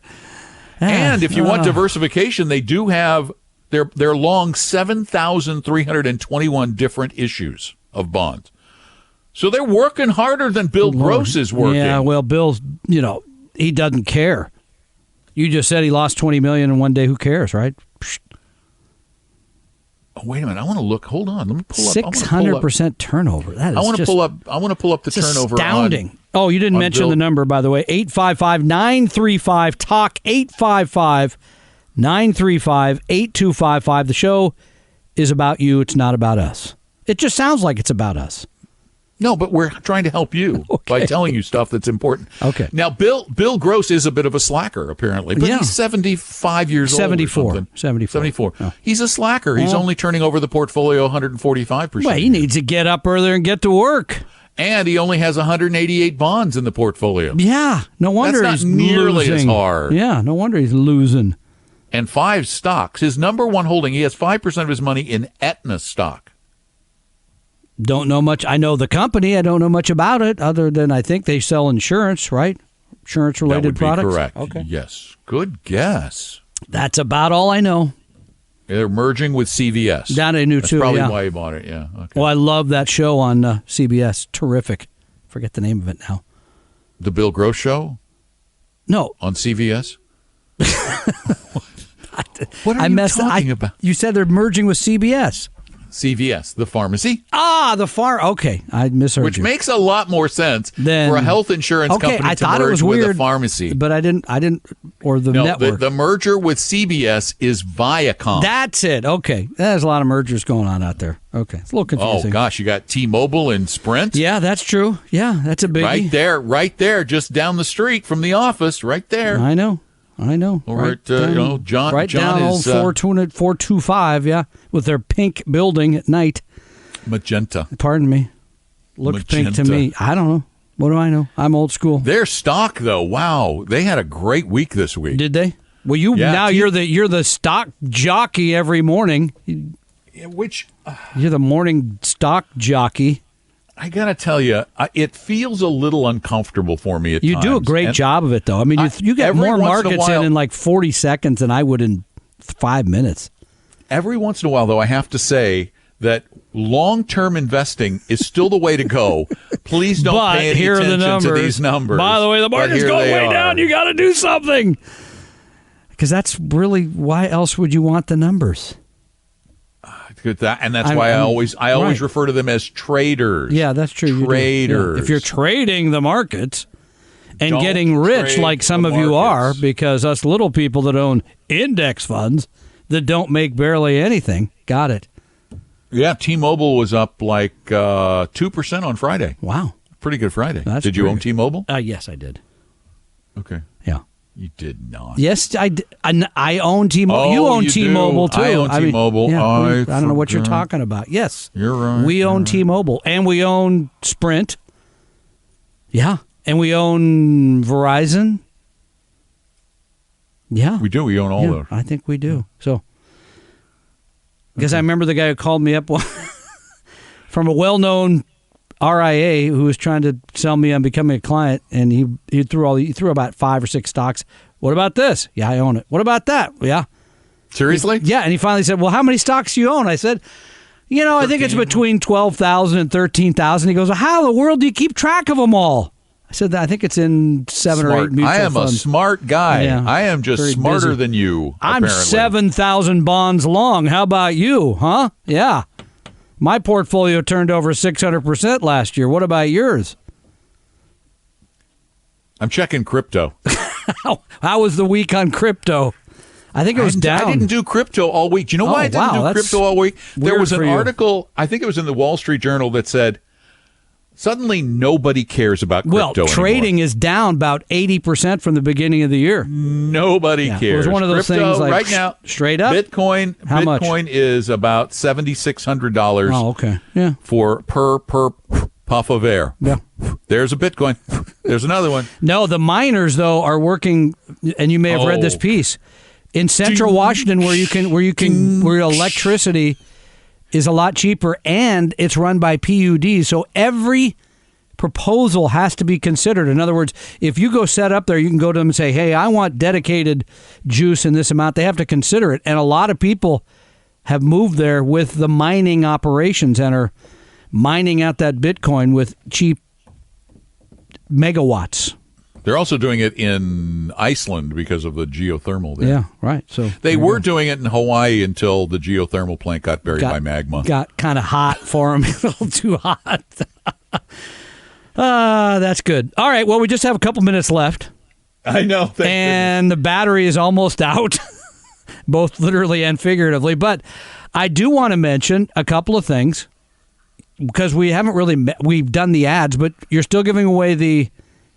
Speaker 4: And if you want diversification, they do have they're long 7,321 different issues of bonds. So they're working harder than Bill Gross is working.
Speaker 5: Yeah, well, Bill, he doesn't care. You just said he lost $20 million in one day. Who cares, right?
Speaker 4: Oh, wait a minute. I want to look. Hold on. Let me pull up.
Speaker 5: 600% turnover. That is
Speaker 4: I want to
Speaker 5: just
Speaker 4: pull up the turnover.
Speaker 5: astounding. You didn't mention
Speaker 4: Bill.
Speaker 5: the number, by the way. 855-935-TALK. 855-935-8255. The show is about you. It's not about us. It just sounds like it's about us.
Speaker 4: No, but we're trying to help you by telling you stuff that's important.
Speaker 5: Okay.
Speaker 4: Now, Bill Gross is a bit of a slacker, apparently, but
Speaker 5: Yeah.
Speaker 4: he's 75 years
Speaker 5: 74.
Speaker 4: old. Or something.
Speaker 5: 74. Oh.
Speaker 4: He's a slacker. He's only turning over the portfolio 145%.
Speaker 5: Well, he needs to get up earlier and get to work.
Speaker 4: And he only has 188 bonds in the portfolio.
Speaker 5: Yeah, no wonder
Speaker 4: That's not
Speaker 5: he's
Speaker 4: nearly
Speaker 5: losing.
Speaker 4: as hard.
Speaker 5: Yeah, no wonder he's losing.
Speaker 4: And 5 stocks. His number one holding, he has 5% of his money in Aetna stock.
Speaker 5: Don't know much. I know the company. I don't know much about it other than I think they sell insurance, right? Insurance-related
Speaker 4: That would
Speaker 5: products.
Speaker 4: be correct.
Speaker 5: Okay.
Speaker 4: Yes. Good guess.
Speaker 5: That's about all I know.
Speaker 4: They're merging with CVS.
Speaker 5: That I knew
Speaker 4: That's
Speaker 5: too,
Speaker 4: probably
Speaker 5: yeah.
Speaker 4: why he bought it, yeah. Okay.
Speaker 5: Well, I love that show on CBS. Terrific. Forget the name of it now.
Speaker 4: The Bill Gross Show
Speaker 5: No,
Speaker 4: on CVS? What are
Speaker 5: I
Speaker 4: you
Speaker 5: messed.
Speaker 4: talking about?
Speaker 5: You said they're merging with CBS.
Speaker 4: CVS, the pharmacy.
Speaker 5: Okay, I misheard
Speaker 4: Which
Speaker 5: you.
Speaker 4: makes a lot more sense for a health insurance company
Speaker 5: I
Speaker 4: to
Speaker 5: thought
Speaker 4: merge
Speaker 5: it was
Speaker 4: with
Speaker 5: weird,
Speaker 4: a pharmacy.
Speaker 5: but I didn't, or the
Speaker 4: No,
Speaker 5: network.
Speaker 4: the merger with CBS is Viacom.
Speaker 5: That's it. Okay, there's a lot of mergers going on out there. Okay, it's a little confusing.
Speaker 4: Oh gosh, you got T-Mobile and Sprint.
Speaker 5: Yeah, that's true. Yeah, that's a biggie.
Speaker 4: Right there, just down the street from the office, right there.
Speaker 5: I know.
Speaker 4: Over at John.
Speaker 5: Right
Speaker 4: John
Speaker 5: down
Speaker 4: is
Speaker 5: old 425. Yeah, with their pink building at night.
Speaker 4: Magenta.
Speaker 5: Pardon me. Looks pink to me. I don't know. What do I know? I'm old school.
Speaker 4: Their stock, though, wow, they had a great week this week.
Speaker 5: Did they? Well, you're the stock jockey every morning. You're the morning stock jockey.
Speaker 4: I gotta tell you, it feels a little uncomfortable for me at times.
Speaker 5: You do a great job of it, though. I mean, you get more markets in like 40 seconds than I would in 5 minutes.
Speaker 4: Every once in a while, though, I have to say that long-term investing is still the way to go. Please don't pay any attention to these numbers.
Speaker 5: By the way, the market's going way down. You got to do something. Because that's really, why else would you want the numbers?
Speaker 4: And that's why I always refer to them as traders.
Speaker 5: Yeah, that's true.
Speaker 4: Traders.
Speaker 5: Yeah. If you're trading the markets and getting rich like some of you are, because us little people that own index funds that don't make barely anything, got it.
Speaker 4: Yeah, T-Mobile was up like 2% on Friday.
Speaker 5: Wow.
Speaker 4: Pretty good Friday. Did you own T-Mobile?
Speaker 5: Yes, I did.
Speaker 4: Okay.
Speaker 5: Yeah.
Speaker 4: You did not.
Speaker 5: Yes, I own T-Mobile. You own T-Mobile, too.
Speaker 4: I own T-Mobile.
Speaker 5: I don't know what you're talking about. Yes.
Speaker 4: You're right.
Speaker 5: We own T-Mobile. And we own Sprint. Yeah. And we own Verizon. Yeah.
Speaker 4: We do. We own all those.
Speaker 5: I think we do. So, because I remember the guy who called me up from a well-known RIA who was trying to sell me on becoming a client, and he threw about 5 or 6 stocks. What about this? Yeah, I own it. What about that? Yeah.
Speaker 4: Seriously?
Speaker 5: Yeah, and he finally said, well, how many stocks do you own? I said, I think it's between 12,000 and 13,000. He goes, well, how in the world do you keep track of them all? I said, I think it's in 7 or 8 mutual funds.
Speaker 4: I am a smart guy.
Speaker 5: Yeah,
Speaker 4: I am just smarter
Speaker 5: busy.
Speaker 4: than you,
Speaker 5: I'm
Speaker 4: apparently.
Speaker 5: 7,000 bonds long. How about you, huh? Yeah. My portfolio turned over 600% last year. What about yours?
Speaker 4: I'm checking crypto.
Speaker 5: How was the week on crypto? I think it was down.
Speaker 4: I didn't do crypto all week. Do you know why I didn't do crypto all week? There was an article, I think it was in the Wall Street Journal, that said, suddenly nobody cares about crypto
Speaker 5: trading
Speaker 4: anymore.
Speaker 5: is down about 80% from the beginning of the year.
Speaker 4: Nobody cares.
Speaker 5: It was one of those
Speaker 4: crypto,
Speaker 5: things like
Speaker 4: right now,
Speaker 5: straight up.
Speaker 4: Bitcoin
Speaker 5: much?
Speaker 4: is about $7,600
Speaker 5: Oh, okay. Yeah.
Speaker 4: for per puff of air.
Speaker 5: Yeah.
Speaker 4: There's a Bitcoin. There's another one.
Speaker 5: No, the miners though are working, and you may have read this piece in Central Washington where electricity is a lot cheaper, and it's run by PUDs. So every proposal has to be considered. In other words, if you go set up there, you can go to them and say, hey, I want dedicated juice in this amount. They have to consider it. And a lot of people have moved there with the mining operations and are mining out that Bitcoin with cheap megawatts.
Speaker 4: They're also doing it in Iceland because of the geothermal there.
Speaker 5: Yeah, right. So
Speaker 4: they were doing it in Hawaii until the geothermal plant got buried by magma.
Speaker 5: Got kind of hot for them, a little too hot. That's good. All right, well, we just have a couple minutes left.
Speaker 4: I know.
Speaker 5: And the battery is almost out, both literally and figuratively. But I do want to mention a couple of things because we haven't really we've done the ads, but you're still giving away the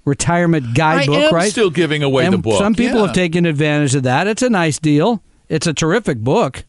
Speaker 5: retirement guidebook, right?
Speaker 4: I am still giving away the book.
Speaker 5: Some people have taken advantage of that. It's a nice deal. It's a terrific book.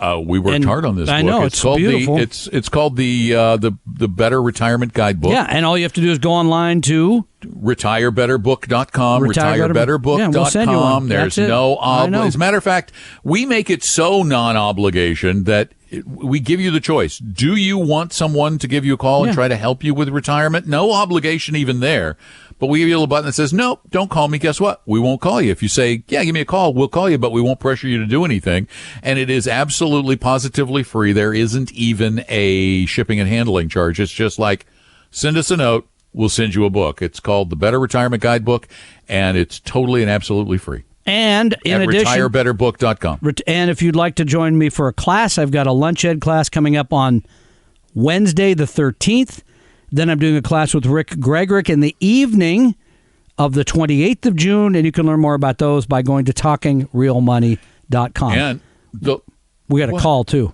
Speaker 4: We worked hard on this book.
Speaker 5: I know, it's
Speaker 4: called
Speaker 5: beautiful.
Speaker 4: It's called the Better Retirement Guidebook.
Speaker 5: Yeah, and all you have to do is go online to
Speaker 4: retirebetterbook.com, retirebetterbook.com.
Speaker 5: Yeah, we'll send you one.
Speaker 4: There's no obligation. As a matter of fact, we make it so non-obligation that we give you the choice. Do you want someone to give you a call and try to help you with retirement? No obligation even there. But we give you a little button that says, no, don't call me. Guess what? We won't call you. If you say, yeah, give me a call, we'll call you, but we won't pressure you to do anything. And it is absolutely positively free. There isn't even a shipping and handling charge. It's just like, send us a note. We'll send you a book. It's called the Better Retirement Guidebook, and it's totally and absolutely free.
Speaker 5: And in addition,
Speaker 4: retirebetterbook.com.
Speaker 5: And if you'd like to join me for a class, I've got a lunch ed class coming up on Wednesday the 13th. Then I'm doing a class with Rick Gregorick in the evening of the 28th of June, and you can learn more about those by going to talkingrealmoney.com.
Speaker 4: And
Speaker 5: we got a call, too.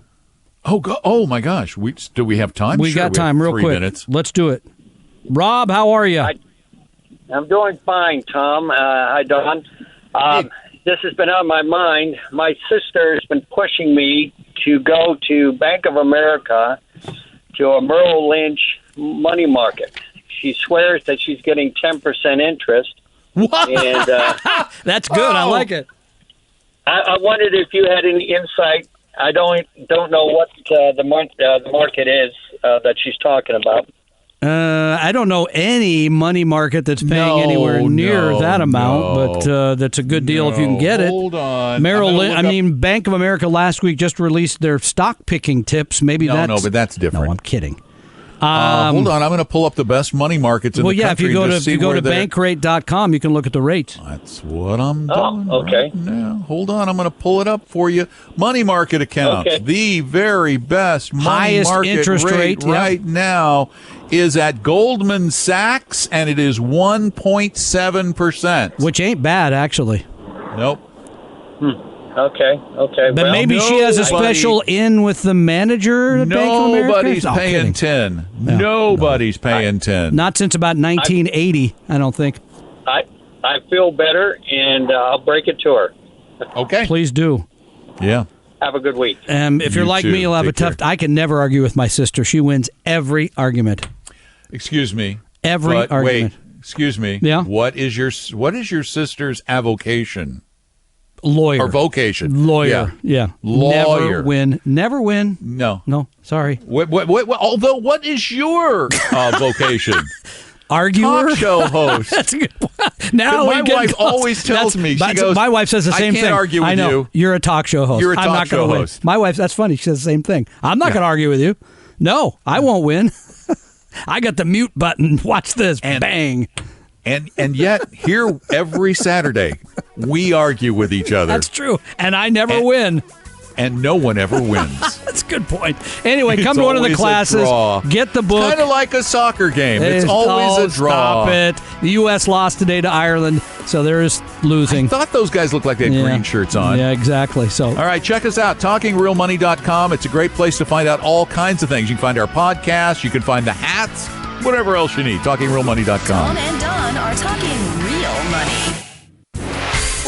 Speaker 4: Oh my gosh. Do we have time?
Speaker 5: We got time, real
Speaker 4: 3
Speaker 5: quick.
Speaker 4: minutes.
Speaker 5: Let's do it. Rob, how are you?
Speaker 7: I'm doing fine, Tom. Hi, Don. This has been on my mind. My sister has been pushing me to go to Bank of America to a Merrill Lynch money market. She swears that she's getting 10% interest.
Speaker 4: What?
Speaker 7: And
Speaker 5: that's good. I like it.
Speaker 7: I wondered if you had any insight. I don't know what the market is that she's talking about.
Speaker 5: I don't know any money market that's paying anywhere near that amount, but that's a good deal if you can get it.
Speaker 4: Hold on.
Speaker 5: Merrill Lynch, Bank of America last week just released their stock picking tips. Maybe
Speaker 4: but that's different.
Speaker 5: No, I'm kidding.
Speaker 4: Hold on, I'm going to pull up the best money markets in the country.
Speaker 5: If you go to bankrate.com, you can look at the rates.
Speaker 4: That's what I'm doing.
Speaker 7: Okay.
Speaker 4: Right now. Hold on, I'm going to pull it up for you. Money market accounts.
Speaker 7: Okay.
Speaker 4: The very best money
Speaker 5: Highest
Speaker 4: market
Speaker 5: interest rate
Speaker 4: right now is at Goldman Sachs, and it is 1.7%.
Speaker 5: Which ain't bad, actually.
Speaker 4: Nope.
Speaker 7: Okay.
Speaker 5: But maybe she has a special in with the manager at Bank of America?
Speaker 4: Nobody's paying 10.
Speaker 5: No,
Speaker 4: Nobody's paying 10.
Speaker 5: Not since about 1980, I don't think.
Speaker 7: I feel better, and I'll break it to her.
Speaker 4: Okay.
Speaker 5: Please do.
Speaker 4: Yeah.
Speaker 7: Have a good week.
Speaker 5: If you're
Speaker 4: You
Speaker 5: like
Speaker 4: too.
Speaker 5: me, you'll have a
Speaker 4: Take
Speaker 5: tough...
Speaker 4: care.
Speaker 5: I can never argue with my sister. She wins every argument.
Speaker 4: Excuse me.
Speaker 5: Every
Speaker 4: but
Speaker 5: argument.
Speaker 4: Wait. Excuse me.
Speaker 5: Yeah?
Speaker 4: What is your sister's avocation?
Speaker 5: Lawyer.
Speaker 4: Or vocation?
Speaker 5: Lawyer. Yeah.
Speaker 4: Lawyer.
Speaker 5: Never win.
Speaker 4: No.
Speaker 5: Sorry.
Speaker 4: Although, what is your vocation?
Speaker 5: Arguer?
Speaker 4: Talk show host.
Speaker 5: That's a good point. Now
Speaker 4: my wife always tells me, she goes,
Speaker 5: my wife says the same thing.
Speaker 4: I can't argue with
Speaker 5: I know.
Speaker 4: you.
Speaker 5: You're a talk show host.
Speaker 4: You're a
Speaker 5: I'm
Speaker 4: talk
Speaker 5: not
Speaker 4: show
Speaker 5: gonna win.
Speaker 4: host.
Speaker 5: My wife, that's funny. She says the same thing. I'm not going to argue with you. No, I won't win. I got the mute button. Watch this. Bang.
Speaker 4: And yet, here every Saturday, we argue with each other.
Speaker 5: That's true. And I never win.
Speaker 4: And no one ever wins.
Speaker 5: That's a good point. Anyway, come
Speaker 4: It's
Speaker 5: to one of the
Speaker 4: always a
Speaker 5: classes.
Speaker 4: draw.
Speaker 5: Get the book.
Speaker 4: Kind of like a soccer game. It's always a draw.
Speaker 5: Stop it. The U.S. lost today to Ireland, so there is losing.
Speaker 4: I thought those guys looked like they had green shirts on.
Speaker 5: Yeah, exactly. So,
Speaker 4: all right, check us out, talkingrealmoney.com. It's a great place to find out all kinds of things. You can find our podcast. You can find the hats, whatever else you need. Talkingrealmoney.com.
Speaker 3: Tom and Don are talking real money.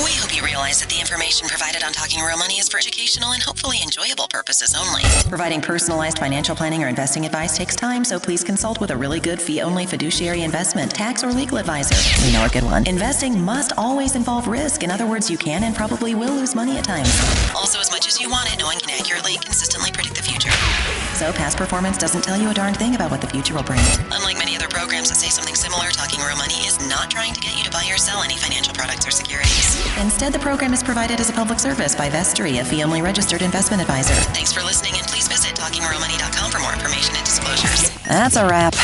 Speaker 3: We hope you realize that the information provided on Talking Real Money is for educational and hopefully enjoyable purposes only. Providing personalized financial planning or investing advice takes time, so please consult with a really good fee-only fiduciary investment, tax, or legal advisor. We know a good one. Investing must always involve risk. In other words, you can and probably will lose money at times. Also, as much as you want it, no one can accurately, consistently predict the future. So past performance doesn't tell you a darn thing about what the future will bring. Unlike many other programs that say something similar, Talking Real Money is not trying to get you to buy or sell any financial products or securities. Instead, the program is provided as a public service by Vestry, a fee-only registered investment advisor. Thanks for listening, and please visit talkingrealmoney.com for more information and disclosures. That's a wrap.